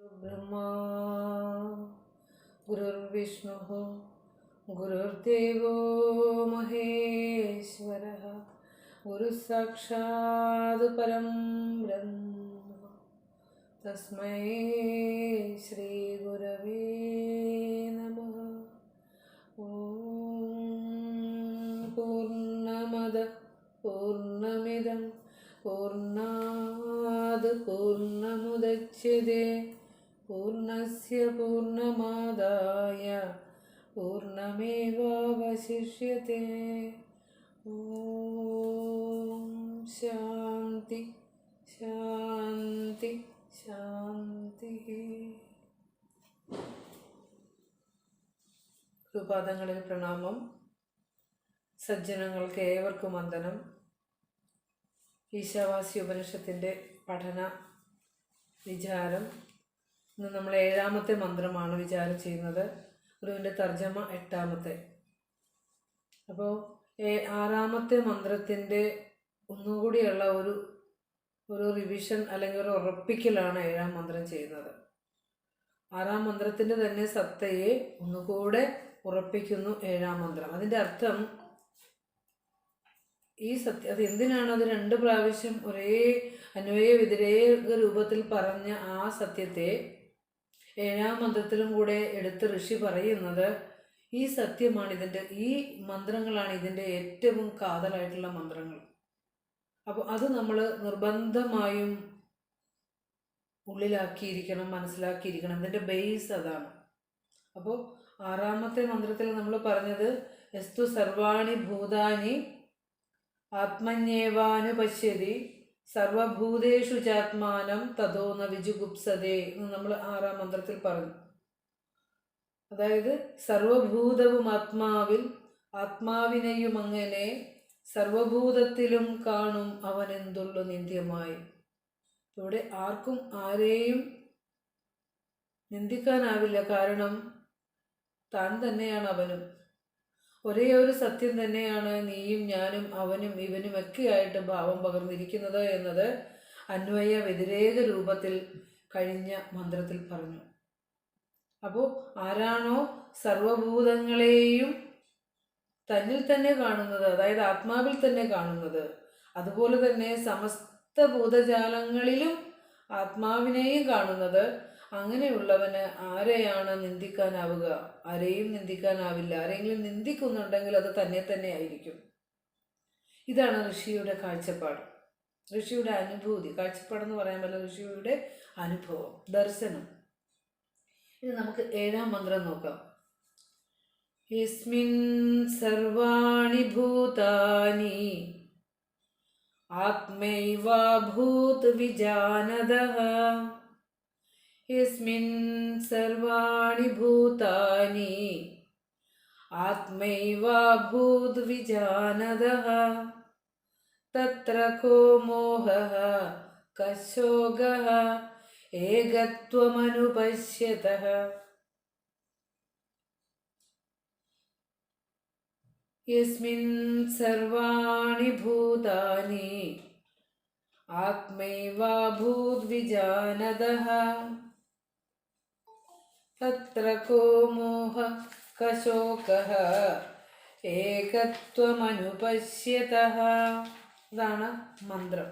ब्रह्मा गुरुर्विष्णुः गुरुर्देवो महेश्वरः गुरुसाक्षात् परं ब्रह्म तस्मै श्रीगुरवे नमः। ॐ पूर्णमद पूर्णमिदं पूर्णात् पूर्णमुदच्यते पूर्णस्य पूर्णमादाय पूर्णमेवावशिष्यते। ॐ शान्ति शान्ति ശാന്തി. ഗുരുപാദങ്ങളിൽ പ്രണാമം. സജ്ജനങ്ങൾക്ക് ഏവർക്കും വന്ദനം. ഈശാവാസ്യ ഉപനിഷത്തിൻ്റെ പഠന വിചാരം. ഇന്ന് നമ്മൾ 7ാമത്തെ മന്ത്രമാണ് വിചാരം ചെയ്യുന്നത്. ഗുരുവിൻ്റെ തർജ്ജമ 8ാമത്തെ. അപ്പോൾ 6ാമത്തെ മന്ത്രത്തിൻ്റെ ഒന്നുകൂടിയുള്ള ഒരു റിവിഷൻ അല്ലെങ്കിൽ ഒരു ഉറപ്പിക്കലാണ് 7ാം മന്ത്രം ചെയ്യുന്നത്. 6ാം മന്ത്രത്തിൻ്റെ തന്നെ സത്തയെ ഒന്നുകൂടെ ഉറപ്പിക്കുന്നു 7ാം മന്ത്രം. അതിൻ്റെ അർത്ഥം ഈ സത്യം അത് എന്തിനാണ് അത് 2 പ്രാവശ്യം ഒരേ അന്വയ വ്യതിരേക രൂപത്തിൽ പറഞ്ഞ ആ സത്യത്തെ 7ാം മന്ത്രത്തിലും കൂടെ എടുത്ത് ഋഷി പറയുന്നത് ഈ സത്യമാണ്, ഈ മന്ത്രങ്ങളാണ് ഇതിൻ്റെ ഏറ്റവും കാതലായിട്ടുള്ള മന്ത്രങ്ങൾ. അപ്പോൾ അത് നമ്മൾ നിർബന്ധമായും ഉള്ളിലാക്കിയിരിക്കണം, മനസ്സിലാക്കിയിരിക്കണം. ഇതിൻ്റെ ബേസ് അതാണ്. അപ്പോൾ 6ാമത്തെ മന്ത്രത്തിൽ നമ്മൾ പറഞ്ഞത് യസ്തു സർവാണി ഭൂതാനി ആത്മന്യേവാനുപശ്യതി സർവഭൂതേഷു ചാത്മാനം തതോ ന വിജുഗുപ്സതേ എന്ന് നമ്മൾ 6ാം മന്ത്രത്തിൽ പറഞ്ഞു. അതായത് സർവഭൂതവും ആത്മാവിൽ, ആത്മാവിനെയും അങ്ങനെ സർവഭൂതത്തിലും കാണും അവനെന്തുള്ളു നിന്ദ്യമായി. ഇവിടെ ആർക്കും ആരെയും നിന്ദിക്കാനാവില്ല. കാരണം താൻ തന്നെയാണ് അവനും. ഒരേ ഒരു സത്യം തന്നെയാണ് നീയും ഞാനും അവനും ഇവനുമൊക്കെ ആയിട്ട് ഭാവം പകർന്നിരിക്കുന്നത് എന്നത് അന്വയ വ്യതിരേക രൂപത്തിൽ കഴിഞ്ഞ മന്ത്രത്തിൽ പറഞ്ഞു. അപ്പോൾ ആരാണോ സർവഭൂതങ്ങളെയും തന്നിൽ തന്നെ കാണുന്നത്, അതായത് ആത്മാവിൽ തന്നെ കാണുന്നത്, അതുപോലെ തന്നെ സമസ്ത ഭൂതജാലങ്ങളിലും ആത്മാവിനെയും കാണുന്നത്, അങ്ങനെയുള്ളവന് ആരെയാണ് നിന്ദിക്കാനാവുക? ആരെയും നിന്ദിക്കാനാവില്ല. ആരെങ്കിലും നിന്ദിക്കുന്നുണ്ടെങ്കിൽ അത് തന്നെ ആയിരിക്കും. ഇതാണ് ഋഷിയുടെ കാഴ്ചപ്പാട്, ഋഷിയുടെ അനുഭൂതി. കാഴ്ചപ്പാടെന്ന് പറയാൻ പറ്റില്ല, ഋഷിയുടെ അനുഭവം, ദർശനം. ഇനി നമുക്ക് 7ാം മന്ത്രം നോക്കാം. യസ്മിൻ സർവാണി ഭൂതാനി ആത്മൈവാഭൂത് വിജാനദഃ. യസ്മിൻ സർവാണി ഭൂതാനി ആത്മൈവാഭൂത് വിജാനദഃ തത്ര കോ മോഹഃ കശോകഃ ഏകത്വമനുപശ്യതഃ. യസ്മിൻ സർവാണി ഭൂതാനി ആത്മൈവാഭൂത് വിജാനദഃ തത്ര കോ മോഹഃ കശോകഃ ഏകത്വമനുപശ്യതഃ. ഇതാണ് മന്ത്രം.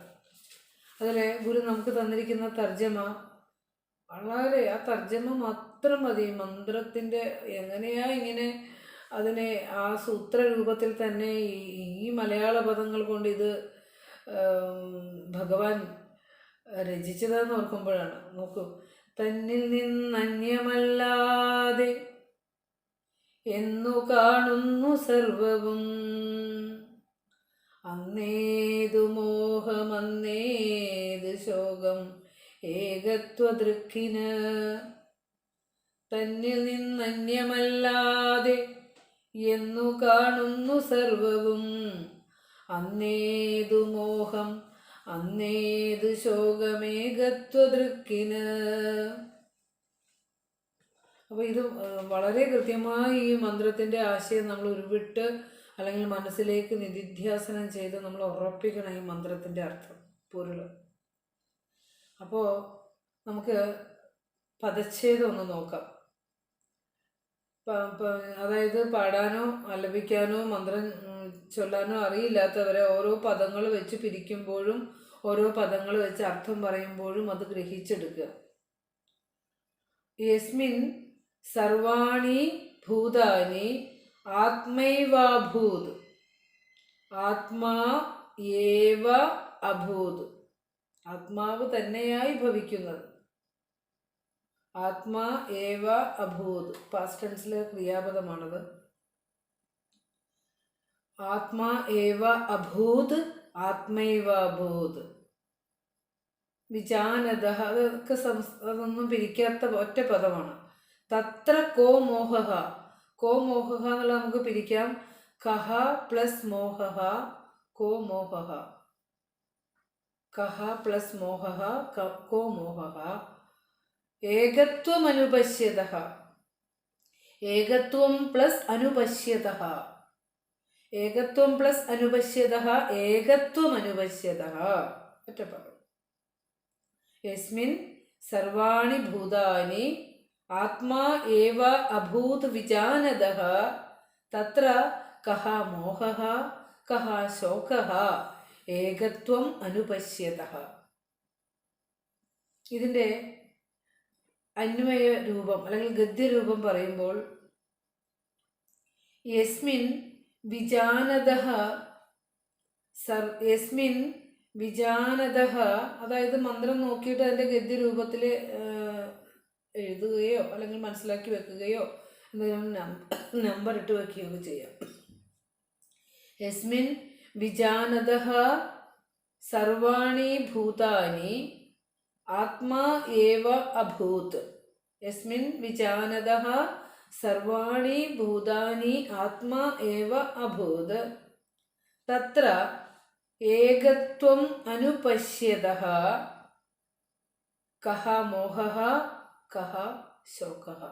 അതിൽ ഗുരു നമുക്ക് തന്നിരിക്കുന്ന തർജ്ജമ വളരെ, ആ തർജ്ജമ മാത്രം മതി മന്ത്രത്തിൻ്റെ എങ്ങനെയാ ഇങ്ങനെ അതിനെ ആ സൂത്രരൂപത്തിൽ തന്നെ ഈ മലയാള പദങ്ങൾ കൊണ്ട് ഇത് ഭഗവാൻ രചിച്ചതെന്ന് ഓർക്കുമ്പോഴാണ്. നോക്കൂ, തന്നിൽ നിന്നന്യമല്ലാതെ എന്നു കാണുന്നു സർവവും, അന്നേതു മോഹം അന്നേത് ശോകം ഏകത്വദൃക്കിന്. തന്നിൽ നിന്നന്യമല്ലാതെ എന്നു കാണുന്നു സർവവും, അന്നേതു മോഹം അന്നേതു ശോകമേകത്വദൃക്കിന്. അപ്പോൾ ഇത് വളരെ കൃത്യമായി ഈ മന്ത്രത്തിൻ്റെ ആശയം നമ്മൾ ഉരുവിട്ട് അല്ലെങ്കിൽ മനസ്സിലേക്ക് നിധിധ്യാസനം ചെയ്ത് നമ്മൾ ഉറപ്പിക്കണം ഈ മന്ത്രത്തിൻ്റെ അർത്ഥം, പൊരുൾ. അപ്പോൾ നമുക്ക് പദച്ഛേദം ഒന്ന് നോക്കാം. അതായത് പാടാനോ ആലപിക്കാനോ മന്ത്രം ചൊല്ലാനോ അറിയില്ലാത്തവരെ ഓരോ പദങ്ങൾ വെച്ച് പിരിക്കുമ്പോഴും ഓരോ പദങ്ങൾ വെച്ച് അർത്ഥം പറയുമ്പോഴും അത് ഗ്രഹിച്ചെടുക്കുക. യസ്മിൻ സർവാണി ഭൂതാനി ആത്മൈവാഭൂത് ആത്മാ ഏവ അഭൂത്. ആത്മാവ് തന്നെയായി ഭവിക്കുന്നത്. ആത്മാ ഏവ അഭൂത് പാസ്റ്റ് ടെൻസിലെ ക്രിയാപദമാണത്. ആത്മാ ഏവ അഭൂത് ആത്മൈവ അഭൂത്. വിജാനത അതൊക്കെ അതൊന്നും പിരിക്കാത്ത ഒറ്റ പദമാണ്. തത്ര കോ മോഹ. കോ മോഹ എന്നുള്ളത് നമുക്ക് പിരിക്കാം. കഹ പ്ലസ് മോഹ കോ മോഹ. കഹ പ്ലസ് മോഹ കോ മോഹ. ഏകത്വം അനുപശ്യത. ഏകത്വം പ്ലസ് അനുപശ്യത. ഏകത്വം പ്ലസ് അനുപശ്യത ഏകത്വം അനുപശ്യത. ഒറ്റപ്പദം. യസ്മിൻ സർവാണി ഭൂതാനി ആത്മാ ഏവ അഭൂത് വിജാനതഃ തത്ര കഹ മോഹഃ കഹ ശോകഃ ഏകത്വം അനുപശ്യതഃ. ഇതിൻ്റെ അന്വയ രൂപം അല്ലെങ്കിൽ ഗദ്യരൂപം പറയുമ്പോൾ യസ്മിൻ വിജാനതഃ യസ്മിൻ വിജാനതഃ, അതായത് മന്ത്രം നോക്കിയിട്ട് അതിൻ്റെ ഗദ്യരൂപത്തിൽ എഴുതുകയോ അല്ലെങ്കിൽ മനസ്സിലാക്കി വെക്കുകയോ എന്തെങ്കിലും നമ്പർ ഇട്ട് വെക്കുകയോ ചെയ്യാം. യസ്മിൻ വിജാനതഃ സർവാണി ഭൂതാനി ആത്മാ ഏവ അഭൂത്. യസ്മിൻ വിജാനതഃ സർവാണി ഭൂതാനി ആത്മാ ഏവ അഭൂത് തത്ര ഏകത്വം അനുപശ്യതഃ കഹ മോഹഃ കഹ ശോകഃ.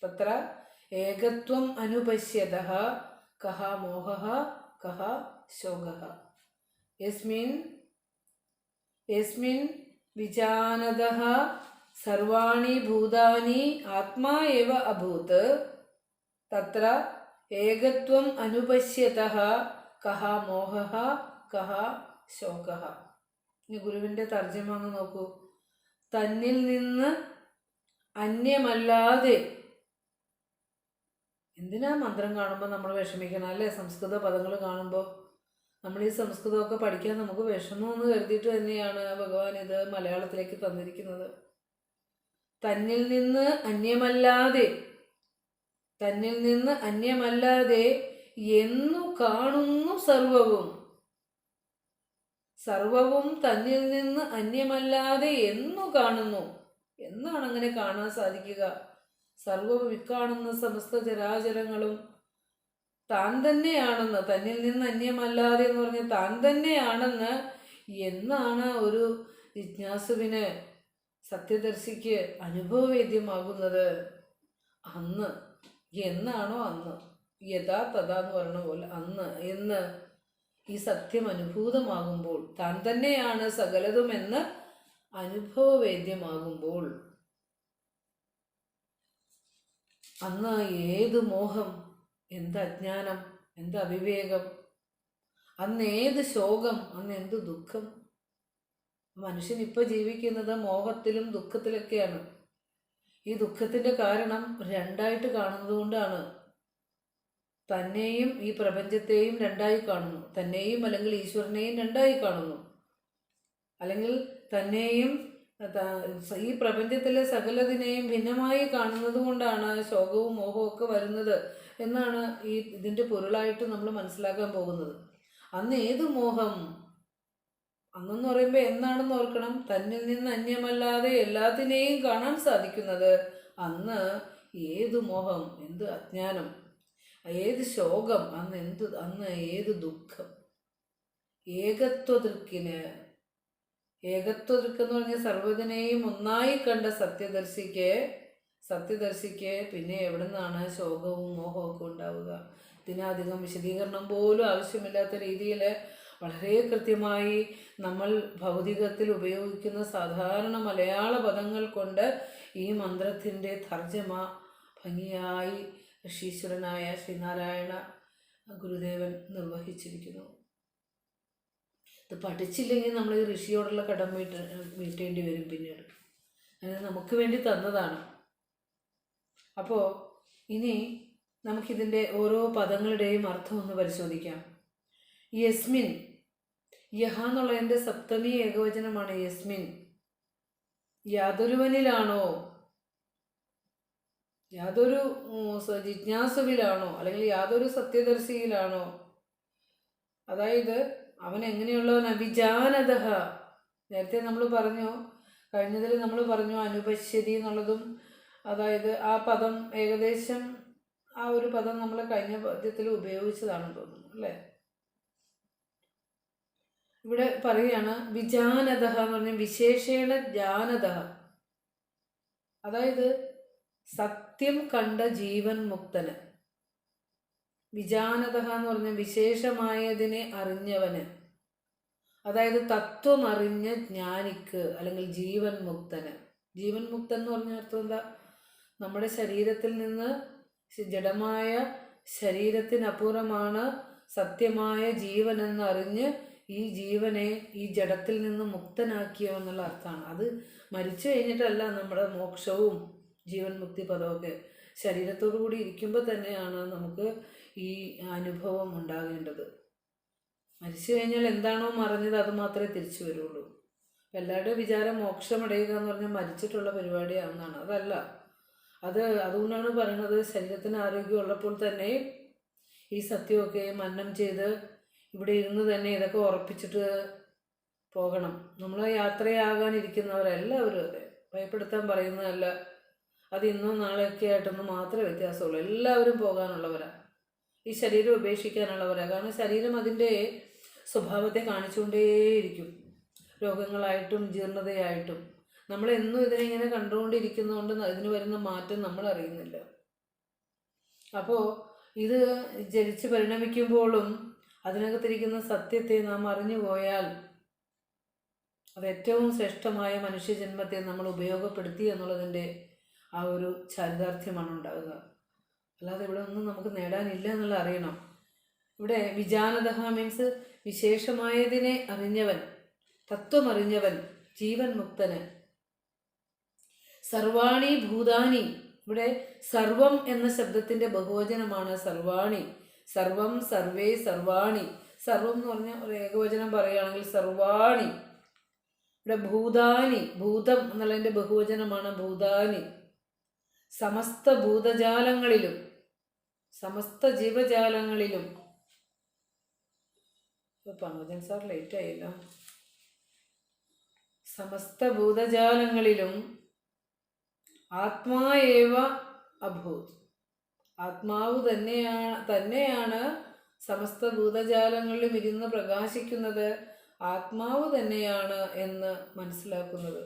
തത്ര ഏകത്വം അനുപശ്യതഃ കഹ മോഹഃ കഹ ശോകഃ. യസ്മിൻ വിജാനതഃ സർവാണി ഭൂതാനി ആത്മാ ഏവ അഭൂത് തത്ര ഏകത്വം അനുപശ്യതഃ കഹ മോഹഃ കഹ ശോകഃ. ഇനി ഗുരുവിൻ്റെ തർജ്ജമ ഒന്ന് നോക്കൂ. തന്നിൽ നിന്ന് അന്യമല്ലാതെ. എന്തിനാ മന്ത്രം കാണുമ്പോൾ നമ്മൾ വിഷമിക്കണം അല്ലേ? സംസ്കൃത പദങ്ങൾ കാണുമ്പോൾ നമ്മൾ ഈ സംസ്കൃതമൊക്കെ പഠിക്കാൻ നമുക്ക് വിഷമമെന്ന് കരുതിയിട്ട് തന്നെയാണ് ഭഗവാൻ ഇത് മലയാളത്തിലേക്ക് തന്നിരിക്കുന്നത്. തന്നിൽ നിന്ന് അന്യമല്ലാതെ, തന്നിൽ നിന്ന് അന്യമല്ലാതെ എന്നു കാണുന്നു സർവവും. സർവവും തന്നിൽ നിന്ന് അന്യമല്ലാതെ എന്നു കാണുന്നു. എന്നാണ് അങ്ങനെ കാണാൻ സാധിക്കുക? സർവവും ഇക്കാണുന്ന സമസ്ത ചരാചരങ്ങളും താൻ തന്നെയാണെന്ന്, തന്നിൽ നിന്ന് അന്യമല്ലാതെ എന്ന് പറഞ്ഞാൽ താൻ തന്നെയാണെന്ന് എന്നാണ് ഒരു ജിജ്ഞാസുവിന്, സത്യദർശിക്ക് അനുഭവവേദ്യമാകുന്നത്? അന്ന്. എന്നാണോ അന്ന്. യഥാ തഥാ എന്ന് പറഞ്ഞ പോലെ അന്ന് എന്ന് ഈ സത്യം അനുഭൂതമാകുമ്പോൾ, താൻ തന്നെയാണ് സകലതുമെന്ന് അനുഭവവേദ്യമാകുമ്പോൾ, അന്ന് ഏത് മോഹം, എന്ത് അജ്ഞാനം, എന്ത് അവിവേകം, അന്ന് ഏത് ശോകം, അന്ന് എന്ത് ദുഃഖം. മനുഷ്യൻ ഇപ്പോൾ ജീവിക്കുന്നത് മോഹത്തിലും ദുഃഖത്തിലൊക്കെയാണ്. ഈ ദുഃഖത്തിൻ്റെ കാരണം രണ്ടായിട്ട് കാണുന്നത് കൊണ്ടാണ്. തന്നെയും ഈ പ്രപഞ്ചത്തെയും രണ്ടായി കാണുന്നു. തന്നെയും അല്ലെങ്കിൽ ഈശ്വരനെയും രണ്ടായി കാണുന്നു. അല്ലെങ്കിൽ തന്നെയും ഈ പ്രപഞ്ചത്തിലെ സകലതിനെയും ഭിന്നമായി കാണുന്നത് കൊണ്ടാണ് ശോകവും മോഹവും ഒക്കെ വരുന്നത് എന്നാണ് ഇതിൻ്റെ പൊരുളായിട്ട് നമ്മൾ മനസ്സിലാക്കാൻ പോകുന്നത്. അന്ന് ഏത് മോഹം? അന്നെന്ന് പറയുമ്പോൾ എന്നാണെന്ന് ഓർക്കണം. തന്നിൽ നിന്ന് അന്യമല്ലാതെ എല്ലാത്തിനെയും കാണാൻ സാധിക്കുന്നത് അന്ന് ഏത് മോഹം, എന്ത് അജ്ഞാനം, ഏത് ശോകം, അന്ന് ഏത് ദുഃഖം. ഏകത്വദൃക്കിന്, ഏകത്വദൃക്കെന്ന് പറഞ്ഞാൽ സർവ്വതിനെയും ഒന്നായി കണ്ട സത്യദർശിക്ക് പിന്നെ എവിടെ നിന്നാണ് ശോകവും മോഹവും ഒക്കെ ഉണ്ടാവുക? ഇതിനധികം വിശദീകരണം പോലും ആവശ്യമില്ലാത്ത രീതിയിൽ വളരെ കൃത്യമായി നമ്മൾ ഭൗതികത്തിൽ ഉപയോഗിക്കുന്ന സാധാരണ മലയാള പദങ്ങൾ കൊണ്ട് ഈ മന്ത്രത്തിൻ്റെ തർജ്ജമ ഭംഗിയായി ഋഷീശ്വരനായ ശ്രീനാരായണ ഗുരുദേവൻ നിർവഹിച്ചിരിക്കുന്നു. ഇത് പഠിച്ചില്ലെങ്കിൽ നമ്മൾ ഈ ഋഷിയോടുള്ള കടം വീട്ടേണ്ടി വരും പിന്നീട്. അത് നമുക്ക് വേണ്ടി തന്നതാണ്. അപ്പോൾ ഇനി നമുക്കിതിൻ്റെ ഓരോ പദങ്ങളുടെയും അർത്ഥം ഒന്ന് പരിശോധിക്കാം. യസ്മിൻ, യഹ എന്നുള്ളതിൻ്റെ സപ്തമി ഏകവചനമാണ് യസ്മിൻ. യാതൊരുവനിലാണോ, യാതൊരു ജിജ്ഞാസുവിലാണോ, അല്ലെങ്കിൽ യാതൊരു സത്യദർശിയിലാണോ, അതായത് അവൻ എങ്ങനെയുള്ളവൻ? അഭിജാനത. നേരത്തെ നമ്മൾ പറഞ്ഞു, കഴിഞ്ഞതിൽ നമ്മൾ പറഞ്ഞു അനുപശ്യതി എന്നുള്ളതും, അതായത് ആ പദം ഏകദേശം ആ ഒരു പദം നമ്മൾ കഴിഞ്ഞ പദ്യത്തിൽ ഉപയോഗിച്ചതാണെന്ന് തോന്നുന്നു അല്ലേ. ഇവിടെ പറയുകയാണ് വിജാനത എന്ന് പറഞ്ഞാൽ വിശേഷേണ ജാനത, അതായത് സത്യം കണ്ട ജീവൻ മുക്തന്. വിജാനത എന്ന് പറഞ്ഞാൽ വിശേഷമായതിനെ അറിഞ്ഞവന്, അതായത് തത്വം അറിഞ്ഞ ജ്ഞാനിക്ക് അല്ലെങ്കിൽ ജീവൻ മുക്തന്. ജീവൻ മുക്തൻ എന്ന് പറഞ്ഞ അർത്ഥം എന്താ? നമ്മുടെ ശരീരത്തിൽ നിന്ന്, ജഡമായ ശരീരത്തിനപ്പുറമാണ് സത്യമായ ജീവൻ എന്നറിഞ്ഞ് ഈ ജീവനെ ഈ ജഡത്തിൽ നിന്ന് മുക്തനാക്കിയവെന്നുള്ള അർത്ഥമാണ്. അത് മരിച്ചു കഴിഞ്ഞിട്ടല്ല നമ്മുടെ മോക്ഷവും ജീവൻ മുക്തി പദമൊക്കെ. ശരീരത്തോടു കൂടി ഇരിക്കുമ്പോൾ തന്നെയാണ് നമുക്ക് ഈ അനുഭവം ഉണ്ടാകേണ്ടത്. മരിച്ചു കഴിഞ്ഞാൽ എന്താണോ മറിഞ്ഞത് അത് മാത്രമേ തിരിച്ചു വരുള്ളൂ. എല്ലാവരുടെയും വിചാരം മോക്ഷമടയുക എന്ന് പറഞ്ഞാൽ മരിച്ചിട്ടുള്ള പരിപാടിയാണെന്നാണ്. അതല്ല. അതുകൊണ്ടാണ് പറയുന്നത് ശരീരത്തിന് ആരോഗ്യം ഉള്ളപ്പോൾ തന്നെ ഈ സത്യമൊക്കെ മന്നം ചെയ്ത് ഇവിടെ ഇരുന്ന് തന്നെ ഇതൊക്കെ ഉറപ്പിച്ചിട്ട് പോകണം. നമ്മൾ യാത്രയാകാനിരിക്കുന്നവരെല്ലാവരും അതെ, ഭയപ്പെടുത്താൻ പറയുന്നതല്ല. അത് ഇന്നും നാളെയൊക്കെ ആയിട്ടൊന്നും മാത്രമേ വ്യത്യാസമുള്ളൂ. എല്ലാവരും പോകാനുള്ളവരാണ്, ഈ ശരീരം ഉപേക്ഷിക്കാനുള്ളവരാണ്. കാരണം ശരീരം അതിൻ്റെ സ്വഭാവത്തെ കാണിച്ചുകൊണ്ടേയിരിക്കും, രോഗങ്ങളായിട്ടും ജീർണതയായിട്ടും. നമ്മളെന്നും ഇതിനെ കണ്ടുകൊണ്ടിരിക്കുന്നതുകൊണ്ട് ഇതിന് വരുന്ന മാറ്റം നമ്മൾ അറിയുന്നില്ല. അപ്പോൾ ഇത് ജനിച്ച് പരിണമിക്കുമ്പോഴും അതിനകത്തിരിക്കുന്ന സത്യത്തെ നാം അറിഞ്ഞു പോയാൽ അത് ഏറ്റവും ശ്രേഷ്ഠമായ മനുഷ്യജന്മത്തെ നമ്മൾ ഉപയോഗപ്പെടുത്തി എന്നുള്ളതിൻ്റെ ആ ഒരു ചാരിതാർത്ഥ്യമാണ് ഉണ്ടാകുക. അല്ലാതെ ഇവിടെ ഒന്നും നമുക്ക് നേടാനില്ല എന്നുള്ള അറിയണം. ഇവിടെ വിജാനത മീൻസ് വിശേഷമായതിനെ അറിഞ്ഞവൻ, തത്വം അറിഞ്ഞവൻ, ജീവൻ മുക്തന്. സർവാണി ഭൂതാനി, ഇവിടെ സർവം എന്ന ശബ്ദത്തിൻ്റെ ബഹുവചനമാണ് സർവാണി. സർവം, സർവേ, സർവാണി. സർവം എന്ന് പറഞ്ഞാൽ ഒരു ഏകവചനം പറയുകയാണെങ്കിൽ സർവാണി. ഇവിടെ ഭൂതാനി, ഭൂതം എന്നുള്ളതിൻ്റെ ബഹുവചനമാണ് ഭൂതാനി. സമസ്ത ഭൂതജാലങ്ങളിലും സമസ്ത ജീവജാലങ്ങളിലും. പങ്കജൻ സാർ ലേറ്റ് ആയില്ല. സമസ്ത ഭൂതജാലങ്ങളിലും ആത്മാവേവ അഭൂത്, ആത്മാവ് തന്നെയാണ് സമസ്ത ഭൂതജാലങ്ങളിലും ഇരുന്ന് പ്രകാശിക്കുന്നത്. ആത്മാവ് തന്നെയാണ് എന്ന് മനസ്സിലാക്കുന്നത്.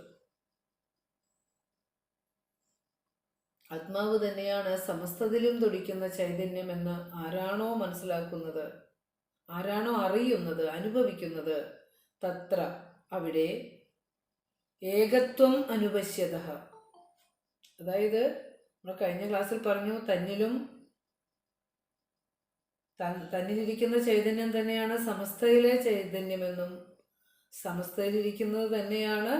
ആത്മാവ് തന്നെയാണ് സമസ്തത്തിലും തുടിക്കുന്ന ചൈതന്യമെന്ന് ആരാണോ മനസ്സിലാക്കുന്നത്, ആരാണോ അറിയുന്നത്, അനുഭവിക്കുന്നത്, തത്ര അവിടെ ഏകത്വം അനുപശ്യത. അതായത് നമ്മൾ കഴിഞ്ഞ ക്ലാസ്സിൽ പറഞ്ഞു, തന്നിലിരിക്കുന്ന ചൈതന്യം തന്നെയാണ് സമസ്തയിലെ ചൈതന്യമെന്നും സമസ്തയിലിരിക്കുന്നത് തന്നെയാണ്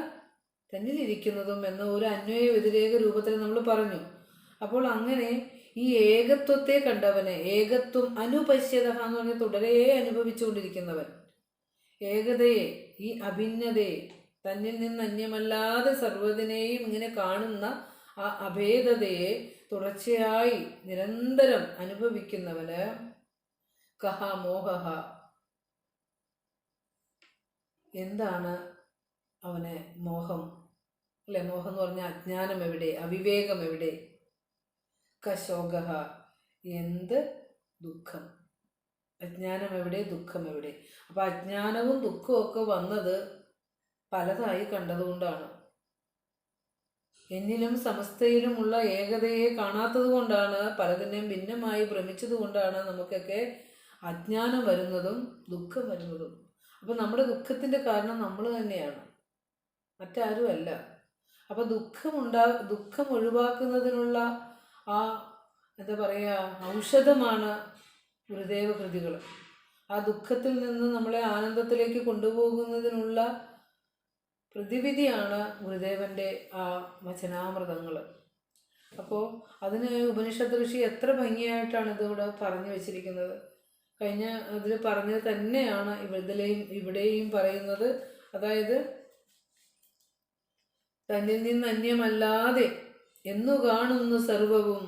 തന്നിലിരിക്കുന്നതും എന്ന ഒരു അന്വയ വ്യതിരേക രൂപത്തിൽ നമ്മൾ പറഞ്ഞു. അപ്പോൾ അങ്ങനെ ഈ ഏകത്വത്തെ കണ്ടവനെ, ഏകത്വം അനുപശ്യത എന്ന് പറഞ്ഞാൽ തുടരെ അനുഭവിച്ചുകൊണ്ടിരിക്കുന്നവൻ, ഏകതയെ, ഈ അഭിന്നതയെ, തന്നിൽ നിന്ന് അന്യമല്ലാതെ സർവ്വതിനെയും ഇങ്ങനെ കാണുന്ന ആ അഭേദതയെ തുടർച്ചയായി നിരന്തരം അനുഭവിക്കുന്നവന് കഹ മോഹ, എന്താണ് അവന് മോഹം അല്ലെ? മോഹം എന്ന് പറഞ്ഞാൽ അജ്ഞാനം എവിടെ, അവിവേകം എവിടെ? കശോക, എന്ത് ദുഃഖം, അജ്ഞാനം എവിടെ, ദുഃഖം എവിടെ? അപ്പം അജ്ഞാനവും ദുഃഖവും ഒക്കെ വന്നത് പലതായി കണ്ടതുകൊണ്ടാണ്. എന്നിലും സമസ്തയിലുമുള്ള ഏകതയെ കാണാത്തത് കൊണ്ടാണ്, പലതിനെയും ഭിന്നമായി ഭ്രമിച്ചത് കൊണ്ടാണ് നമുക്കൊക്കെ അജ്ഞാനം വരുന്നതും ദുഃഖം വരുന്നതും. അപ്പം നമ്മുടെ ദുഃഖത്തിൻ്റെ കാരണം നമ്മൾ തന്നെയാണ്, മറ്റാരുമല്ല. അപ്പം ദുഃഖം ഒഴിവാക്കുന്നതിനുള്ള ആ എന്താ പറയുക ഔഷധമാണ് ഗുരുദേവ കൃതികൾ. ആ ദുഃഖത്തിൽ നിന്ന് നമ്മളെ ആനന്ദത്തിലേക്ക് കൊണ്ടുപോകുന്നതിനുള്ള പ്രതിവിധിയാണ് ഗുരുദേവൻ്റെ ആ വചനാമൃതങ്ങൾ. അപ്പോൾ അതിന് ഉപനിഷത്ത് ഋഷി എത്ര ഭംഗിയായിട്ടാണ് ഇതിവിടെ പറഞ്ഞു വെച്ചിരിക്കുന്നത്. കഴിഞ്ഞ അതിൽ പറഞ്ഞത് തന്നെയാണ് ഇവിടെയും പറയുന്നത്. അതായത് തന്നിൽ നിന്ന് അന്യമല്ലാതെ എന്നു കാണുന്നു സർവവും,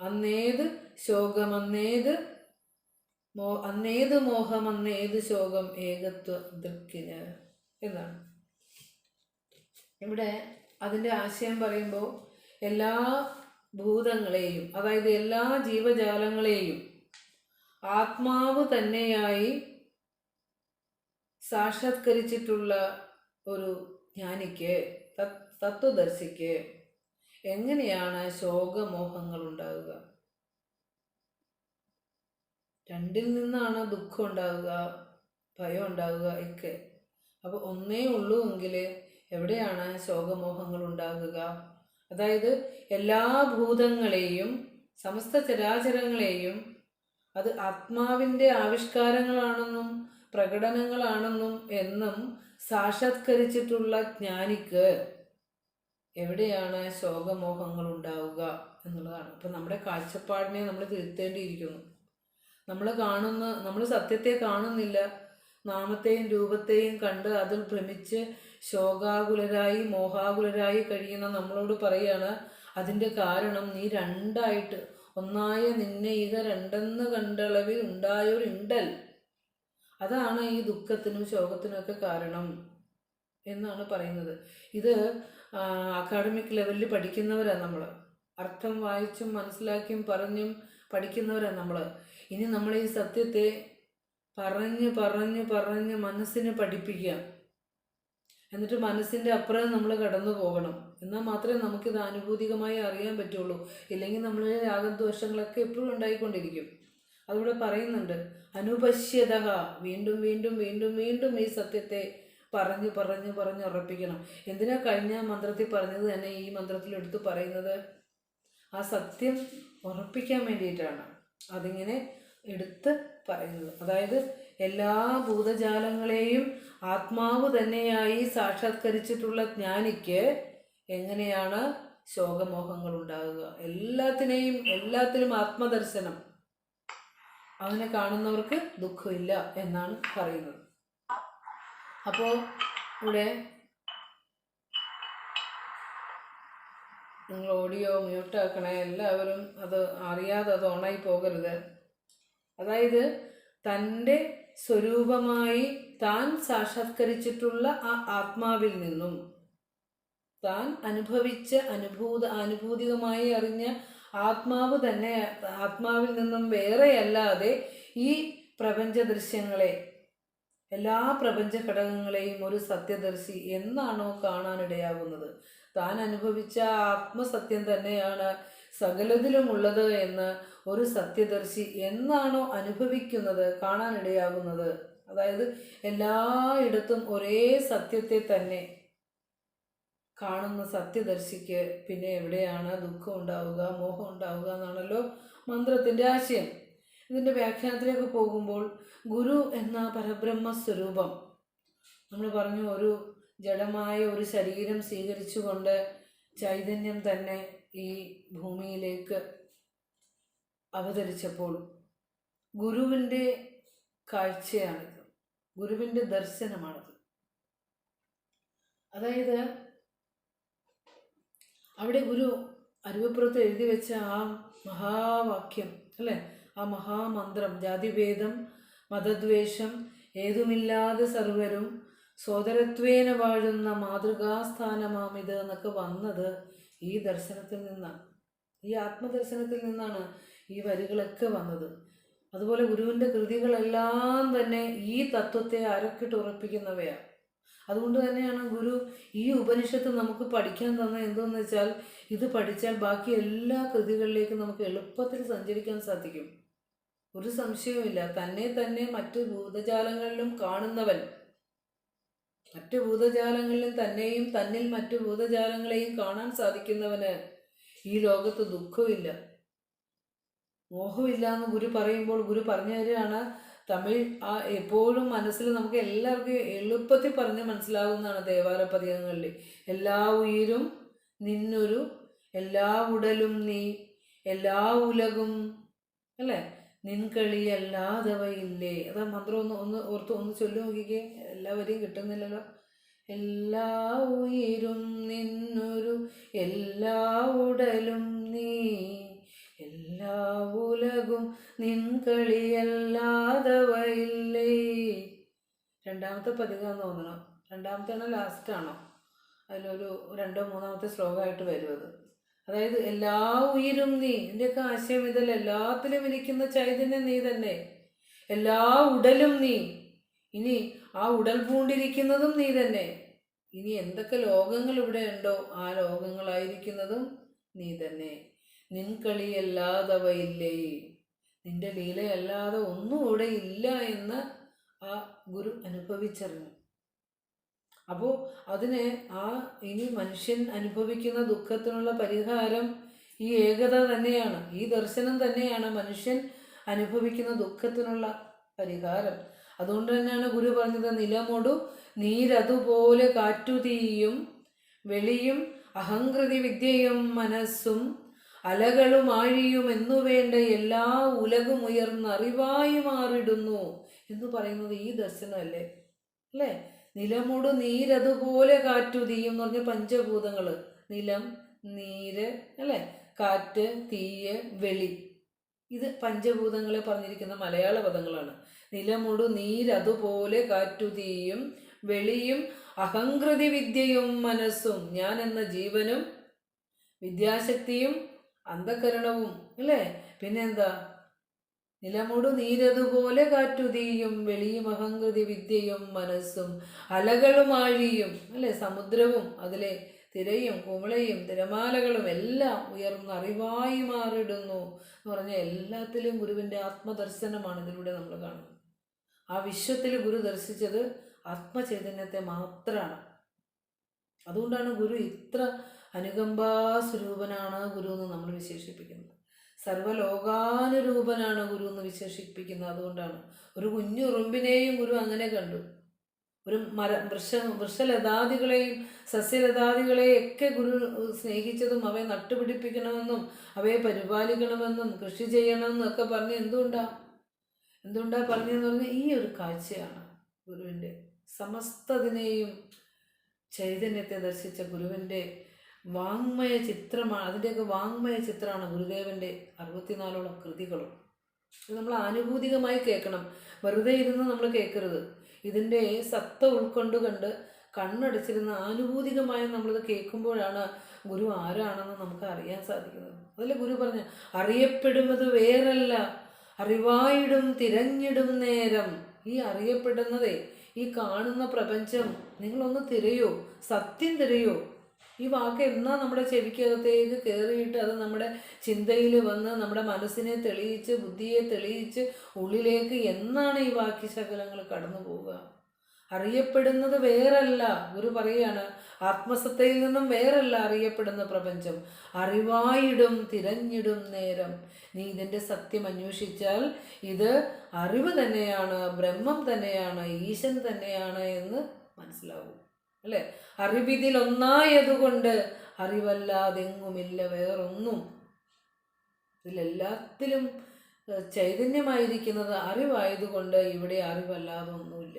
അന്നേത് ശോകം അന്നേത് മോഹം അന്നേത് ശോകം ഏകത്വ ദൃക്കിന് എന്നാണ് ഇവിടെ അതിൻ്റെ ആശയം പറയുമ്പോൾ എല്ലാ ഭൂതങ്ങളെയും, അതായത് എല്ലാ ജീവജാലങ്ങളെയും ആത്മാവ് തന്നെയായി സാക്ഷാത്കരിച്ചിട്ടുള്ള ഒരു ജ്ഞാനിക്ക്, തത്വദർശിക്ക് എങ്ങനെയാണ് ശോകമോഹങ്ങൾ ഉണ്ടാവുക? രണ്ടിൽ നിന്നാണ് ദുഃഖം ഉണ്ടാവുക, ഭയം ഉണ്ടാവുക ഒക്കെ. അപ്പോൾ ഒന്നേ ഉള്ളൂ എങ്കിൽ എവിടെയാണ് ശോകമോഹങ്ങൾ ഉണ്ടാകുക? അതായത് എല്ലാ ഭൂതങ്ങളെയും സമസ്ത ചരാചരങ്ങളെയും അത് ആത്മാവിൻ്റെ ആവിഷ്കാരങ്ങളാണെന്നും പ്രകടനങ്ങളാണെന്നും എന്നും സാക്ഷാത്കരിച്ചിട്ടുള്ള ജ്ഞാനിക്ക് എവിടെയാണ് ശോകമോഹങ്ങൾ ഉണ്ടാവുക എന്നുള്ളതാണ്. അപ്പം നമ്മുടെ കാഴ്ചപ്പാടിനെ നമ്മൾ തിരുത്തേണ്ടിയിരിക്കുന്നു. നമ്മൾ സത്യത്തെ കാണുന്നില്ല. നാമത്തെയും രൂപത്തെയും കണ്ട് അതിൽ ഭ്രമിച്ച് ശോകാകുലരായി മോഹാകുലരായി കഴിയുന്ന നമ്മളോട് പറയാണ്, അതിൻ്റെ കാരണം നീ രണ്ടായിട്ട് ഒന്നായ നിന്നെ ഇക രണ്ടെന്ന് കണ്ടളവിൽ ഉണ്ടായൊരുണ്ടൽ, അതാണ് ഈ ദുഃഖത്തിനും ശോകത്തിനുമൊക്കെ കാരണം എന്നാണ് പറയുന്നത്. ഇത് അക്കാഡമിക് ലെവലിൽ പഠിക്കുന്നവരാണ് നമ്മൾ. അർത്ഥം വായിച്ചും മനസ്സിലാക്കിയും പറഞ്ഞും പഠിക്കുന്നവരാണ് നമ്മൾ. ഇനി നമ്മൾ ഈ സത്യത്തെ പറഞ്ഞ് മനസ്സിനെ പഠിപ്പിക്കുക. എന്നിട്ട് മനസ്സിൻ്റെ അപ്പുറം നമ്മൾ കടന്നു പോകണം. എന്നാൽ മാത്രമേ നമുക്കിത് ആനുഭൂതികമായി അറിയാൻ പറ്റുള്ളൂ. ഇല്ലെങ്കിൽ നമ്മളിൽ രാഗദ്വേഷങ്ങളൊക്കെ എപ്പോഴും ഉണ്ടായിക്കൊണ്ടിരിക്കും. അതിവിടെ പറയുന്നുണ്ട്, അനുപശ്യത, വീണ്ടും വീണ്ടും വീണ്ടും വീണ്ടും ഈ സത്യത്തെ പറഞ്ഞ് ഉറപ്പിക്കണം. എന്തിനാ കഴിഞ്ഞ മന്ത്രത്തിൽ പറഞ്ഞത് തന്നെ ഈ മന്ത്രത്തിൽ എടുത്ത് പറയുന്നത്? ആ സത്യം ഉറപ്പിക്കാൻ വേണ്ടിയിട്ടാണ് അതിങ്ങനെ എടുത്ത് പറയുന്നത്. അതായത് എല്ലാ ഭൂതജാലങ്ങളെയും ആത്മാവ് തന്നെയായി സാക്ഷാത്കരിച്ചിട്ടുള്ള ജ്ഞാനിക്ക് എങ്ങനെയാണ് ശോകമോഹങ്ങൾ ഉണ്ടാകുക? എല്ലാത്തിലും ആത്മദർശനം, അങ്ങനെ കാണുന്നവർക്ക് ദുഃഖമില്ല എന്നാണ് പറയുന്നത്. അപ്പോൾ ഇവിടെ നിങ്ങൾ ഓഡിയോ മ്യൂട്ടാക്കണേ, എല്ലാവരും അത് അറിയാതെ അത് ഓണായി പോകരുത്. അതായത് തൻ്റെ സ്വരൂപമായി താൻ സാക്ഷാത്കരിച്ചിട്ടുള്ള ആ ആത്മാവിൽ നിന്നും, താൻ അനുഭവിച്ച അനുഭൂതികമായി അറിഞ്ഞ ആത്മാവ് തന്നെ, ആത്മാവിൽ നിന്നും വേറെയല്ലാതെ ഈ പ്രപഞ്ച ദൃശ്യങ്ങളെ, എല്ലാ പ്രപഞ്ച ഘടകങ്ങളെയും ഒരു സത്യദർശി എന്നാണോ കാണാനിടയാകുന്നത്, താൻ അനുഭവിച്ച ആത്മസത്യം തന്നെയാണ് സകലതിലുമുള്ളത് എന്ന് ഒരു സത്യദർശി എന്നാണോ അനുഭവിക്കുന്നത്, കാണാനിടയാകുന്നത്, അതായത് എല്ലായിടത്തും ഒരേ സത്യത്തെ തന്നെ കാണുന്ന സത്യദർശിക്ക് പിന്നെ എവിടെയാണ് ദുഃഖം ഉണ്ടാവുക, മോഹം ഉണ്ടാവുക എന്നാണല്ലോ മന്ത്രത്തിൻ്റെ ആശയം. ഇതിൻ്റെ വ്യാഖ്യാനത്തിലേക്ക് പോകുമ്പോൾ ഗുരു എന്ന പരബ്രഹ്മസ്വരൂപം നമ്മൾ പറഞ്ഞു, ഒരു ജഡമായ ഒരു ശരീരം സ്വീകരിച്ചുകൊണ്ട് ചൈതന്യം തന്നെ ഈ ഭൂമിയിലേക്ക് അവതരിച്ചപ്പോൾ ഗുരുവിൻ്റെ കാഴ്ചയാണിത്, ഗുരുവിൻ്റെ ദർശനമാണിത്. അതായത് അവിടെ ഗുരു അരുവപ്പുറത്ത് എഴുതി വെച്ച ആ മഹാവാക്യം അല്ലേ, ആ മഹാമന്ത്രം, ജാതിഭേദം മതദ്വേഷം ഏതുമില്ലാതെ സർവരും സോദരത്വേന വാഴുന്ന മാതൃകാസ്ഥാനമാമിത് എന്നൊക്കെ വന്നത് ഈ ദർശനത്തിൽ നിന്നാണ്, ഈ ആത്മദർശനത്തിൽ നിന്നാണ് ഈ വരികളൊക്കെ വന്നത്. അതുപോലെ ഗുരുവിൻ്റെ കൃതികളെല്ലാം തന്നെ ഈ തത്വത്തെ അരക്കിട്ട് ഉറപ്പിക്കുന്നവയാണ്. അതുകൊണ്ട് തന്നെയാണ് ഗുരു ഈ ഉപനിഷത്ത് നമുക്ക് പഠിക്കാൻ തന്നത്. എന്തെന്ന് വെച്ചാൽ ഇത് പഠിച്ചാൽ ബാക്കി എല്ലാ കൃതികളിലേക്കും നമുക്ക് എളുപ്പത്തിൽ സഞ്ചരിക്കാൻ സാധിക്കും. ഒരു സംശയവുമില്ല. തന്നെ മറ്റു ഭൂതജാലങ്ങളിലും കാണുന്നവൻ, മറ്റു ഭൂതജാലങ്ങളിലും തന്നെയും തന്നിൽ മറ്റു ഭൂതജാലങ്ങളെയും കാണാൻ സാധിക്കുന്നവന് ഈ ലോകത്ത് ദുഃഖമില്ല, മോഹമില്ല എന്ന് ഗുരു പറയുമ്പോൾ ഗുരു പറഞ്ഞു തരികയാണ്. തമിഴ് എപ്പോഴും മനസ്സിൽ നമുക്ക് എല്ലാവർക്കും എളുപ്പത്തിൽ പറഞ്ഞ് മനസ്സിലാകുന്നതാണ് ദേവാര പതികങ്ങളിൽ. എല്ലാ ഉയിരും നിന്നൊരു, എല്ലാ ഉടലും നീ, എല്ലാ ഉലകും, അല്ലേ, നിൻകളിയല്ലാതവയില്ലേ. അതാ മന്ത്രം ഒന്ന് ഓർത്ത് ഒന്ന് ചൊല്ലി നോക്കിക്കേ. എല്ലാവരെയും കിട്ടുന്നില്ലല്ലോ. എല്ലാ ഉയിരും നിന്നൊരു, എല്ലാ ഉടലും നീ, എല്ലാ ഉലകും നിൻകളിയല്ലാതവയില്ലേ. രണ്ടാമത്തെ പതികാന്ന് തോന്നണം. രണ്ടാമത്തെ ലാസ്റ്റാണോ? അതിലൊരു രണ്ടോ മൂന്നാമത്തെ ശ്ലോകമായിട്ട് വരും അത്. അതായത് എല്ലാ ഉയിരും നീ, എൻ്റെയൊക്കെ ആശയം ഇതല്ല. എല്ലാത്തിലും ഇരിക്കുന്ന ചൈതന്യം നീ തന്നെ. എല്ലാ ഉടലും നീ, ഇനി ആ ഉടൽ പൂണ്ടിരിക്കുന്നതും നീ തന്നെ. ഇനി എന്തൊക്കെ ലോകങ്ങൾ ഇവിടെ ഉണ്ടോ ആ ലോകങ്ങളായിരിക്കുന്നതും നീ തന്നെ. നിൻകളിയല്ലാതവയില്ലേ, നിന്റെ ലീലയല്ലാതെ ഒന്നും ഇവിടെ ഇല്ല എന്ന് ആ ഗുരു അനുഭവിച്ചറിഞ്ഞു. അപ്പോൾ അതിന് ഇനി മനുഷ്യൻ അനുഭവിക്കുന്ന ദുഃഖത്തിനുള്ള പരിഹാരം ഈ ഏകത തന്നെയാണ്. ഈ ദർശനം തന്നെയാണ് മനുഷ്യൻ അനുഭവിക്കുന്ന ദുഃഖത്തിനുള്ള പരിഹാരം. അതുകൊണ്ട് തന്നെയാണ് ഗുരു പറഞ്ഞത്, നിലമൊടു നീരതുപോലെ കാറ്റുതീയും വെളിയും അഹങ്കൃതി വിദ്യയും മനസ്സും അലകളും ആഴിയും എന്നു വേണ്ട എല്ലാ ഉലകും ഉയർന്നറിവായി മാറിടുന്നു എന്ന് പറയുന്നത് ഈ ദർശനമല്ലേ, അല്ലേ? നിലമൊടു നീരതുപോലെ കാറ്റുതീയും എന്ന് പറഞ്ഞ പഞ്ചഭൂതങ്ങൾ, നിലം, നീര്, അല്ലേ, കാറ്റ്, തീയ്, വെളി, ഇത് പഞ്ചഭൂതങ്ങളെ പറഞ്ഞിരിക്കുന്ന മലയാള പദങ്ങളാണ്. നിലമൊടു നീരതുപോലെ കാറ്റുതീയും വെളിയും അഹങ്കൃതി വിദ്യയും മനസ്സും, ഞാൻ എന്ന ജീവനും വിദ്യാശക്തിയും അന്ധകരണവും, അല്ലേ, പിന്നെന്താ, നിലമൊടു നീരതുപോലെ കാറ്റുതീയും വെളിയും അഹങ്കൃതി വിദ്യയും മനസ്സും അലകളും ആഴിയും, അല്ലേ, സമുദ്രവും അതിലെ തിരയും കുമിളയും തിരമാലകളും എല്ലാം ഉയർന്ന് അറിവായി മാറിടുന്നു എന്ന് പറഞ്ഞാൽ എല്ലാത്തിലും ഗുരുവിൻ്റെ ആത്മദർശനമാണ് ഇതിലൂടെ നമ്മൾ കാണുന്നത്. ആ വിശ്വത്തിൽ ഗുരു ദർശിച്ചത് ആത്മചൈതന്യത്തെ മാത്രമാണ്. അതുകൊണ്ടാണ് ഗുരു ഇത്ര അനുകമ്പാസ്വരൂപനാണ് ഗുരു എന്ന് നമ്മൾ വിശേഷിപ്പിക്കുന്നത്. സർവലോകാനുരൂപനാണ് ഗുരു എന്ന് വിശേഷിപ്പിക്കുന്നത്. അതുകൊണ്ടാണ് ഒരു കുഞ്ഞു ഉറുമ്പിനെയും ഗുരു അങ്ങനെ കണ്ടു. ഒരു വൃക്ഷലതാദികളെയും സസ്യലതാദികളെയും ഒക്കെ ഗുരു സ്നേഹിച്ചതും അവയെ നട്ടുപിടിപ്പിക്കണമെന്നും അവയെ പരിപാലിക്കണമെന്നും കൃഷി ചെയ്യണമെന്നും ഒക്കെ പറഞ്ഞ് എന്തുകൊണ്ടാ പറഞ്ഞതെന്ന് പറഞ്ഞാൽ ഈ ഒരു കാഴ്ചയാണ് ഗുരുവിൻ്റെ. സമസ്തതിനെയും ചൈതന്യത്തെ ദർശിച്ച ഗുരുവിൻ്റെ വാങ്മയ ചിത്രമാണ്. അതിൻ്റെയൊക്കെ വാങ്മയ ചിത്രമാണ് ഗുരുദേവൻ്റെ 64ഓളം കൃതികളും. ഇത് നമ്മൾ ആനുഭൂതികമായി കേൾക്കണം, വെറുതെ ഇരുന്ന് നമ്മൾ കേൾക്കരുത്. ഇതിൻ്റെ സത്ത കണ്ട് കണ്ണടച്ചിരുന്ന് ആനുഭൂതികമായി നമ്മളിത് കേൾക്കുമ്പോഴാണ് ഗുരു ആരാണെന്ന് നമുക്ക് അറിയാൻ സാധിക്കുന്നത്. അതല്ലേ ഗുരു പറഞ്ഞ, അറിയപ്പെടുന്നത് വേറല്ല അറിവായിടും തിരഞ്ഞിടും നേരം. ഈ അറിയപ്പെടുന്നതേ, ഈ കാണുന്ന പ്രപഞ്ചം നിങ്ങളൊന്ന് തിരയോ, സത്യം തിരയോ. ഈ വാക്ക് എന്നാ നമ്മുടെ ചെവിക്കകത്തേക്ക് കയറിയിട്ട് അത് നമ്മുടെ ചിന്തയിൽ വന്ന് നമ്മുടെ മനസ്സിനെ തെളിയിച്ച് ബുദ്ധിയെ തെളിയിച്ച് ഉള്ളിലേക്ക് എന്നാണ് ഈ വാക്യശകലങ്ങൾ കടന്നു പോവുക? അറിയപ്പെടുന്നത് വേറല്ല, ഗുരു പറയുകയാണ്, ആത്മസത്തയിൽ നിന്നും വേറല്ല അറിയപ്പെടുന്ന പ്രപഞ്ചം. അറിവായിടും തിരഞ്ഞിടും നേരം. നീ ഇതിൻ്റെ സത്യം അന്വേഷിച്ചാൽ ഇത് അറിവ് തന്നെയാണ്, ബ്രഹ്മം തന്നെയാണ്, ഈശൻ തന്നെയാണ് എന്ന് മനസ്സിലാവും, അല്ലേ? അറിവിതിലൊന്നായതുകൊണ്ട് അറിവല്ലാതെങ്ങുമില്ല വേറൊന്നും. ഇതിലെല്ലാത്തിലും ചൈതന്യമായിരിക്കുന്നത് അറിവായതുകൊണ്ട് ഇവിടെ അറിവല്ലാതെ ഒന്നുമില്ല.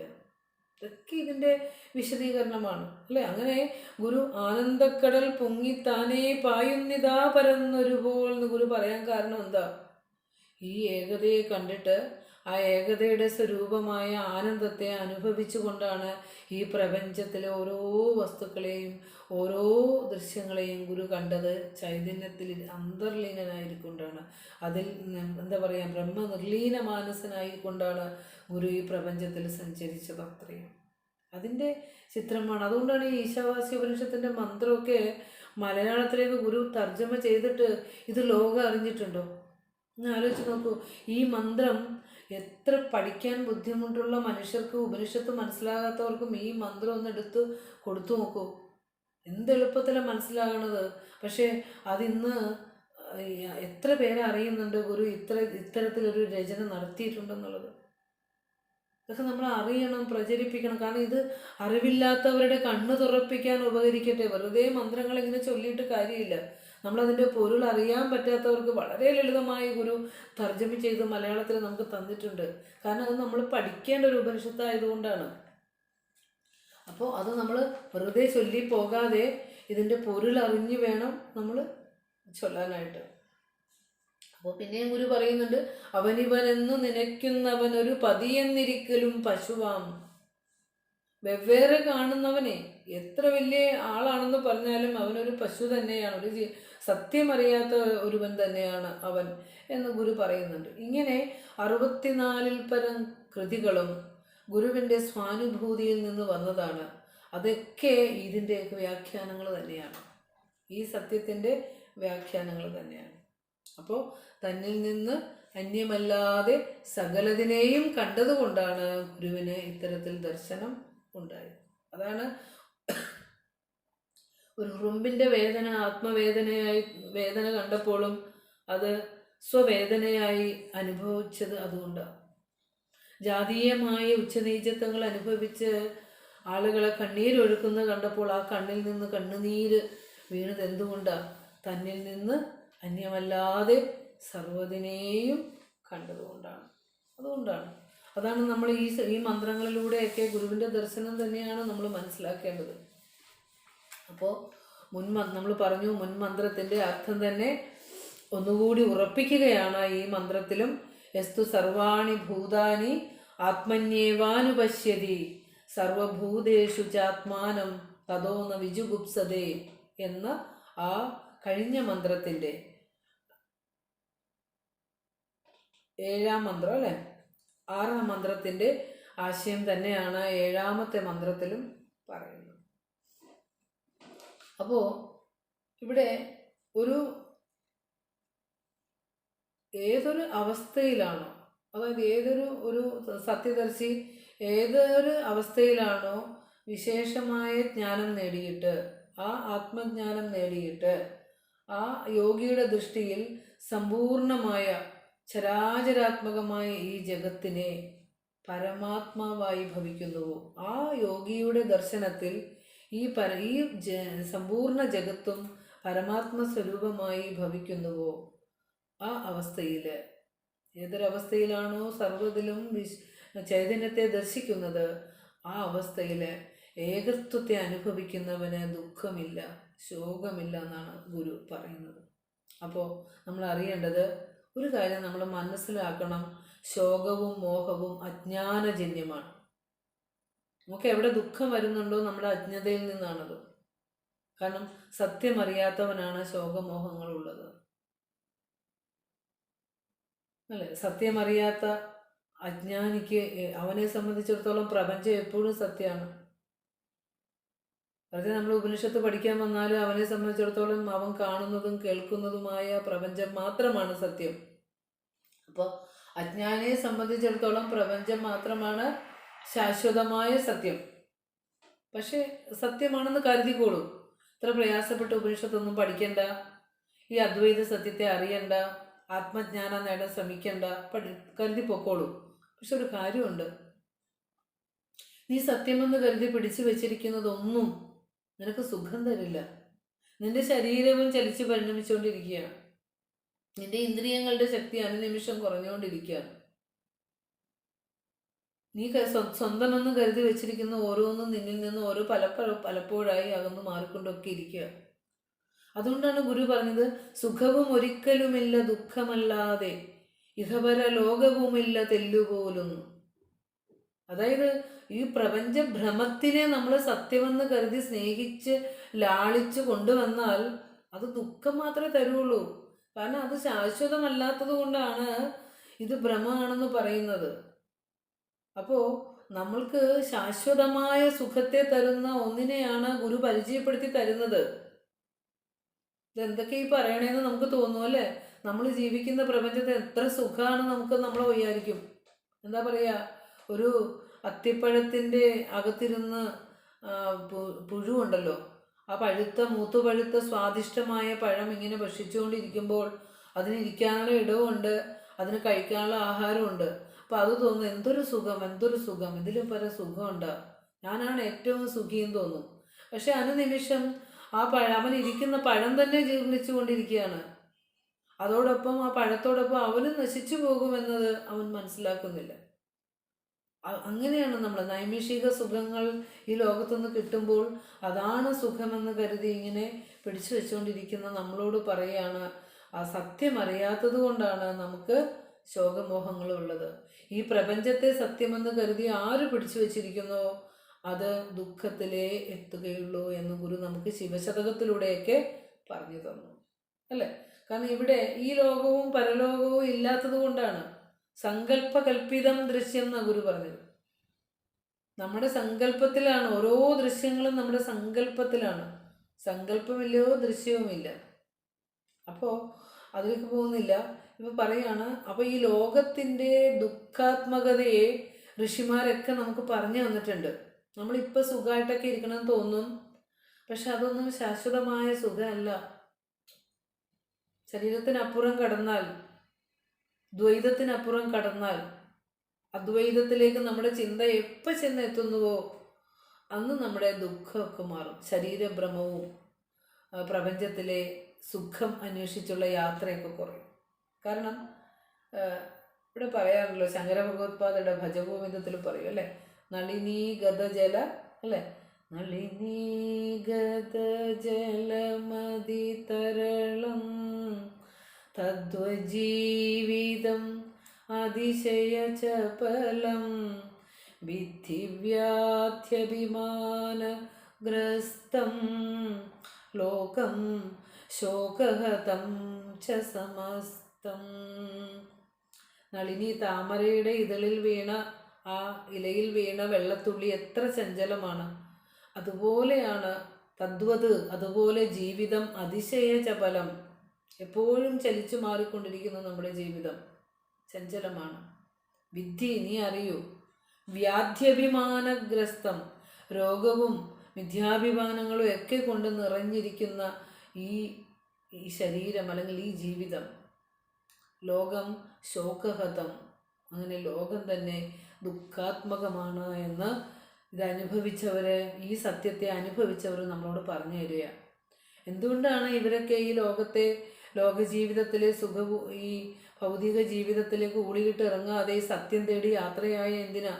ഇതൊക്കെ ഇതിൻ്റെ വിശദീകരണമാണ്, അല്ലേ? അങ്ങനെ ഗുരു ആനന്ദക്കടൽ പൊങ്ങിത്താനേ പായുന്നിതാ പരന്നൊരുപോൾ എന്ന് ഗുരു പറയാൻ കാരണം എന്താ? ഈ ഏകതയെ കണ്ടിട്ട് ആ ഏകതയുടെ സ്വരൂപമായ ആനന്ദത്തെ അനുഭവിച്ചു കൊണ്ടാണ് ഈ പ്രപഞ്ചത്തിലെ ഓരോ വസ്തുക്കളെയും ഓരോ ദൃശ്യങ്ങളെയും ഗുരു കണ്ടത്. ചൈതന്യത്തിൽ അന്തർലീനനായിക്കൊണ്ടാണ്, അതിൽ എന്താ പറയുക, ബ്രഹ്മനിർലീന മാനസനായിക്കൊണ്ടാണ് ഗുരു ഈ പ്രപഞ്ചത്തിൽ സഞ്ചരിച്ചത്. അത്രയും അതിൻ്റെ ചിത്രമാണ്. അതുകൊണ്ടാണ് ഈ ഈശാവാസ്യ ഉപനിഷത്തിൻ്റെ മന്ത്രമൊക്കെ മലയാളത്തിലേക്ക് ഗുരു തർജ്ജമ ചെയ്തിട്ട് ഇത് ലോകം അറിഞ്ഞിട്ടുണ്ടോ എന്ന് ആലോചിച്ച് നോക്കൂ. ഈ മന്ത്രം എത്ര പഠിക്കാൻ ബുദ്ധിമുട്ടുള്ള മനുഷ്യർക്ക്, ഉപനിഷത്ത് മനസ്സിലാകാത്തവർക്കും ഈ മന്ത്രം ഒന്ന് എടുത്ത് കൊടുത്തു നോക്കൂ. എന്തെളുപ്പത്തിലാണ് മനസ്സിലാകണത്. പക്ഷേ അതിന്ന് എത്ര പേരെ അറിയുന്നുണ്ട് ഗുരു ഇത്തരത്തിലൊരു രചന നടത്തിയിട്ടുണ്ടെന്നുള്ളത്. ഇതൊക്കെ നമ്മൾ അറിയണം, പ്രചരിപ്പിക്കണം. കാരണം ഇത് അറിവില്ലാത്തവരുടെ കണ്ണ് തുറപ്പിക്കാൻ ഉപകരിക്കട്ടെ. വെറുതെ മന്ത്രങ്ങൾ ഇങ്ങനെ ചൊല്ലിയിട്ട് കാര്യമില്ല. നമ്മളതിൻ്റെ പൊരുൾ അറിയാൻ പറ്റാത്തവർക്ക് വളരെ ലളിതമായി ഗുരു തർജ്ജമ ചെയ്ത് മലയാളത്തിൽ നമുക്ക് തന്നിട്ടുണ്ട്. കാരണം അത് നമ്മൾ പഠിക്കേണ്ട ഒരു ഉപനിഷത്തായതുകൊണ്ടാണ്. അപ്പോൾ അത് നമ്മൾ വെറുതെ ചൊല്ലി പോകാതെ ഇതിൻ്റെ പൊരുൾ അറിഞ്ഞ് വേണം നമ്മൾ ചൊല്ലാനായിട്ട്. അപ്പോൾ പിന്നെയും ഗുരു പറയുന്നുണ്ട്, അവനിവനെന്നു നനയ്ക്കുന്നവനൊരു പതിയെന്നിരിക്കലും പശുവാം. വെവ്വേറെ കാണുന്നവനെ എത്ര വലിയ ആളാണെന്ന് പറഞ്ഞാലും അവനൊരു പശു തന്നെയാണ്, ഒരു സത്യമറിയാത്ത ഒരുവൻ തന്നെയാണ് അവൻ എന്ന് ഗുരു പറയുന്നുണ്ട്. ഇങ്ങനെ 64 പരം കൃതികളും ഗുരുവിൻ്റെ സ്വാനുഭൂതിയിൽ നിന്ന് വന്നതാണ്. അതൊക്കെ ഇതിൻ്റെയൊക്കെ വ്യാഖ്യാനങ്ങൾ തന്നെയാണ്, ഈ സത്യത്തിൻ്റെ വ്യാഖ്യാനങ്ങൾ തന്നെയാണ്. അപ്പോൾ തന്നിൽ നിന്ന് അന്യമല്ലാതെ സകലതിനെയും കണ്ടതുകൊണ്ടാണ് ഗുരുവിന് ഇത്തരത്തിൽ ദർശനം ഉണ്ടായത്. അതാണ് ഒരു ഉറുമ്പിൻ്റെ വേദന വേദന കണ്ടപ്പോഴും അത് സ്വവേദനയായി അനുഭവിച്ചത് അതുകൊണ്ടാണ്. ജാതീയമായ ഉച്ചനീചത്വങ്ങൾ അനുഭവിച്ച് ആളുകളെ കണ്ണീരൊഴുക്കുന്നത് കണ്ടപ്പോൾ ആ കണ്ണിൽ നിന്ന് കണ്ണുനീര് വീണത് എന്തുകൊണ്ടാണ്? തന്നിൽ നിന്ന് അന്യമല്ലാതെ സർവ്വതിനെയും കണ്ടതുകൊണ്ടാണ്. അതുകൊണ്ടാണ്. അതാണ് നമ്മൾ ഈ മന്ത്രങ്ങളിലൂടെയൊക്കെ ഗുരുവിൻ്റെ ദർശനം തന്നെയാണ് നമ്മൾ മനസ്സിലാക്കേണ്ടത്. അപ്പോൾ നമ്മൾ പറഞ്ഞു, മുൻമന്ത്രത്തിൻ്റെ അർത്ഥം തന്നെ ഒന്നുകൂടി ഉറപ്പിക്കുകയാണ് ഈ മന്ത്രത്തിലും. യസ്തു സർവാണി ഭൂതാനി ആത്മന്യേവാനുപശ്യതി സർവഭൂതേഷു ചാത്മാനം തതോന വിജുഗുപ്സതേ എന്ന ആ കഴിഞ്ഞ മന്ത്രത്തിൻ്റെ 7ാം മന്ത്രം അല്ലേ, 6ാം മന്ത്രത്തിൻ്റെ ആശയം തന്നെയാണ് 7ാമത്തെ മന്ത്രത്തിലും പറയുന്നത്. അപ്പോൾ ഇവിടെ ഏതൊരു അവസ്ഥയിലാണോ, അതായത് ഒരു സത്യദർശി ഏതൊരു അവസ്ഥയിലാണോ വിശേഷമായ ജ്ഞാനം നേടിയിട്ട്, ആ ആത്മജ്ഞാനം നേടിയിട്ട് ആ യോഗിയുടെ ദൃഷ്ടിയിൽ സമ്പൂർണമായ ചരാചരാത്മകമായ ഈ ജഗത്തിനെ പരമാത്മാവായി ഭവിക്കുന്നുവോ, ആ യോഗിയുടെ ദർശനത്തിൽ ഈ സമ്പൂർണ്ണ ജഗത്തും പരമാത്മ സ്വരൂപമായി ഭവിക്കുന്നുവോ, ആ അവസ്ഥയിൽ, ഏതൊരവസ്ഥയിലാണോ സർവ്വതിലും ചൈതന്യത്തെ ദർശിക്കുന്നത്, ആ അവസ്ഥയിൽ ഏകത്വത്തെ അനുഭവിക്കുന്നവന് ദുഃഖമില്ല, ശോകമില്ല എന്നാണ് ഗുരു പറയുന്നത്. അപ്പോൾ നമ്മൾ അറിയേണ്ടത് ഒരു കാര്യം നമ്മൾ മനസ്സിലാക്കണം, ശോകവും മോഹവും അജ്ഞാനജന്യമാണ്. നമുക്ക് എവിടെ ദുഃഖം വരുന്നുണ്ടോ നമ്മുടെ അജ്ഞതയിൽ നിന്നാണത്. കാരണം സത്യമറിയാത്തവനാണ് ശോകമോഹങ്ങളുള്ളത്, അല്ലേ? സത്യമറിയാത്ത അജ്ഞാനിക്ക് അവനെ സംബന്ധിച്ചിടത്തോളം പ്രപഞ്ചം എപ്പോഴും സത്യമാണ്. അത് നമ്മൾ ഉപനിഷത്ത് പഠിക്കാൻ വന്നാലും അവനെ സംബന്ധിച്ചിടത്തോളം അവൻ കാണുന്നതും കേൾക്കുന്നതുമായ പ്രപഞ്ചം മാത്രമാണ് സത്യം. അപ്പോൾ അജ്ഞാനിയെ സംബന്ധിച്ചിടത്തോളം പ്രപഞ്ചം മാത്രമാണ് ശാശ്വതമായ സത്യം. പക്ഷെ സത്യമാണെന്ന് കരുതിക്കോളൂ. ഇത്ര പ്രയാസപ്പെട്ട് ഉപനിഷത്തൊന്നും പഠിക്കണ്ട, ഈ അദ്വൈത സത്യത്തെ അറിയണ്ട, ആത്മജ്ഞാനം നേടാൻ ശ്രമിക്കണ്ട, കരുതി പൊക്കോളൂ. പക്ഷെ ഒരു കാര്യമുണ്ട്, നീ സത്യമെന്ന് കരുതി പിടിച്ചു വെച്ചിരിക്കുന്നതൊന്നും നിനക്ക് സുഖം തരില്ല. നിന്റെ ശരീരവും ചലിച്ച് പരിണമിച്ചുകൊണ്ടിരിക്കുകയാണ്, നിന്റെ ഇന്ദ്രിയങ്ങളുടെ ശക്തി അനുനിമിഷം കുറഞ്ഞുകൊണ്ടിരിക്കുകയാണ്. നീ സ്വന്തമെന്ന് കരുതി വെച്ചിരിക്കുന്ന ഓരോന്നും നിന്നിൽ നിന്ന് ഓരോ പലപ്പോഴായി അകന്നു മാറിക്കൊണ്ടൊക്കെ ഇരിക്കുക. അതുകൊണ്ടാണ് ഗുരു പറഞ്ഞത്, സുഖവും ഒരിക്കലുമില്ല ദുഃഖമല്ലാതെ ഇഹപര ലോകവുമില്ല തെല്ലുപോലും. അതായത് ഈ പ്രപഞ്ച ഭ്രമത്തിനെ നമ്മൾ സത്യമെന്ന് കരുതി സ്നേഹിച്ച് ലാളിച്ച് കൊണ്ടുവന്നാൽ അത് ദുഃഖം മാത്രമേ തരുള്ളൂ. കാരണം അത് ശാശ്വതമല്ലാത്തത് കൊണ്ടാണ് ഇത് ഭ്രമമാണെന്ന് പറയുന്നത്. അപ്പോൾ നമ്മൾക്ക് ശാശ്വതമായ സുഖത്തെ തരുന്ന ഒന്നിനെയാണ് ഗുരു പരിചയപ്പെടുത്തി തരുന്നത്. ഇതെന്തൊക്കെ ഈ പറയണേന്ന് നമുക്ക് തോന്നും, അല്ലേ? നമ്മൾ ജീവിക്കുന്ന പ്രപഞ്ചത്തെ എത്ര സുഖമാണ് നമുക്ക് നമ്മൾ വിചാരിക്കും. എന്താ പറയുക, ഒരു അത്തിപ്പഴത്തിൻ്റെ അകത്തിരുന്ന് പുഴുവുണ്ടല്ലോ, ആ മൂത്തു പഴുത്ത സ്വാദിഷ്ടമായ പഴം ഇങ്ങനെ ഭക്ഷിച്ചുകൊണ്ടിരിക്കുമ്പോൾ അതിനിരിക്കാനുള്ള ഇടവുമുണ്ട്, അതിന് കഴിക്കാനുള്ള ആഹാരമുണ്ട്. അപ്പം അത് തോന്നും, എന്തൊരു സുഖം, ഇതിലും പല സുഖമുണ്ട്, ഞാനാണ് ഏറ്റവും സുഖിയെന്ന് തോന്നും. പക്ഷെ അനുനിമിഷം അവൻ ഇരിക്കുന്ന പഴം തന്നെ ജീർണിച്ചു കൊണ്ടിരിക്കുകയാണ്. അതോടൊപ്പം ആ പഴത്തോടൊപ്പം അവനും നശിച്ചു പോകുമെന്നത് അവൻ മനസ്സിലാക്കുന്നില്ല. അങ്ങനെയാണ് നമ്മൾ നൈമിഷിക സുഖങ്ങൾ ഈ ലോകത്തുനിന്ന് കിട്ടുമ്പോൾ അതാണ് സുഖമെന്ന് കരുതി ഇങ്ങനെ പിടിച്ചു വെച്ചുകൊണ്ടിരിക്കുന്ന നമ്മളോട് പറയുകയാണ്, ആ സത്യം അറിയാത്തത് കൊണ്ടാണ് നമുക്ക് ശോകമോഹങ്ങളുള്ളത്. ഈ പ്രപഞ്ചത്തെ സത്യമെന്ന് കരുതി ആര് പിടിച്ചു വെച്ചിരിക്കുന്നോ അത് ദുഃഖത്തിലേ എത്തുകയുള്ളൂ എന്ന് ഗുരു നമുക്ക് ശിവശതകത്തിലൂടെയൊക്കെ പറഞ്ഞു തന്നു, അല്ലേ? കാരണം ഇവിടെ ഈ ലോകവും പരലോകവും ഇല്ലാത്തത് കൊണ്ടാണ് സങ്കല്പകൽപ്പിതം ദൃശ്യം എന്നാണ് ഗുരു പറഞ്ഞത്. നമ്മുടെ സങ്കല്പത്തിലാണ് ഓരോ ദൃശ്യങ്ങളും, നമ്മുടെ സങ്കല്പത്തിലാണ്. സങ്കല്പമില്ലയോ ദൃശ്യവുമില്ല. അപ്പോൾ അതിലേക്ക് പോകുന്നില്ല. ഇപ്പം പറയാണ്, അപ്പോൾ ഈ ലോകത്തിൻ്റെ ദുഃഖാത്മകതയെ ഋഷിമാരൊക്കെ നമുക്ക് പറഞ്ഞു തന്നിട്ടുണ്ട്. നമ്മളിപ്പോൾ സുഖമായിട്ടൊക്കെ ഇരിക്കണമെന്ന് തോന്നും, പക്ഷെ അതൊന്നും ശാശ്വതമായ സുഖമല്ല. ശരീരത്തിനപ്പുറം കടന്നാൽ, ദ്വൈതത്തിനപ്പുറം കടന്നാൽ, അദ്വൈതത്തിലേക്ക് നമ്മുടെ ചിന്ത എപ്പോൾ ചെന്നെത്തുന്നുവോ അന്ന് നമ്മുടെ ദുഃഖമൊക്കെ മാറും. ശരീരഭ്രമവും പ്രപഞ്ചത്തിലെ സുഖം അന്വേഷിച്ചുള്ള യാത്രയൊക്കെ കുറയും. കാരണം ഇവിടെ പറയാറുണ്ടല്ലോ, ശങ്കര ഭഗവത്പാദയുടെ ഭജഗോവിന്ദത്തിൽ പറയും, അല്ലേ? നളിനീ ഗതജല, അല്ലേ? നളിനീ ഗതജലമതി തരളം തദ്വജീവിതം അതിശയ ചപലം വിദ്ധിവ്യാധ്യഭിമാനഗ്രസ്തം ലോകം ശോകഹതം ച സമസ്തം. നളിനി താമരയുടെ ഇതളിൽ വീണ ആ ഇലയിൽ വീണ വെള്ളത്തുള്ളി എത്ര ചഞ്ചലമാണ്, അതുപോലെയാണ് അതുപോലെ ജീവിതം അതിശയ ചപലം, എപ്പോഴും ചലിച്ചു മാറിക്കൊണ്ടിരിക്കുന്ന നമ്മുടെ ജീവിതം ചഞ്ചലമാണ്. വിദ്ധി, നീ അറിയൂ, വ്യാധ്യഭിമാനഗ്രസ്തം, രോഗവും മിഥ്യാഭിമാനങ്ങളും ഒക്കെ കൊണ്ട് നിറഞ്ഞിരിക്കുന്ന ഈ ശരീരം അല്ലെങ്കിൽ ഈ ജീവിതം, ലോകം ശോകഹതം, അങ്ങനെ ലോകം തന്നെ ദുഃഖാത്മകമാണ് എന്ന് ഇതനുഭവിച്ചവർ, ഈ സത്യത്തെ അനുഭവിച്ചവർ നമ്മളോട് പറഞ്ഞു തരിക. എന്തുകൊണ്ടാണ് ഇവരൊക്കെ ഈ ലോകജീവിതത്തിലെ ഈ ഭൗതിക ജീവിതത്തിലേക്ക് ഊളിയിട്ട് ഇറങ്ങാതെ ഈ സത്യം തേടി യാത്രയായ എന്തിനാ?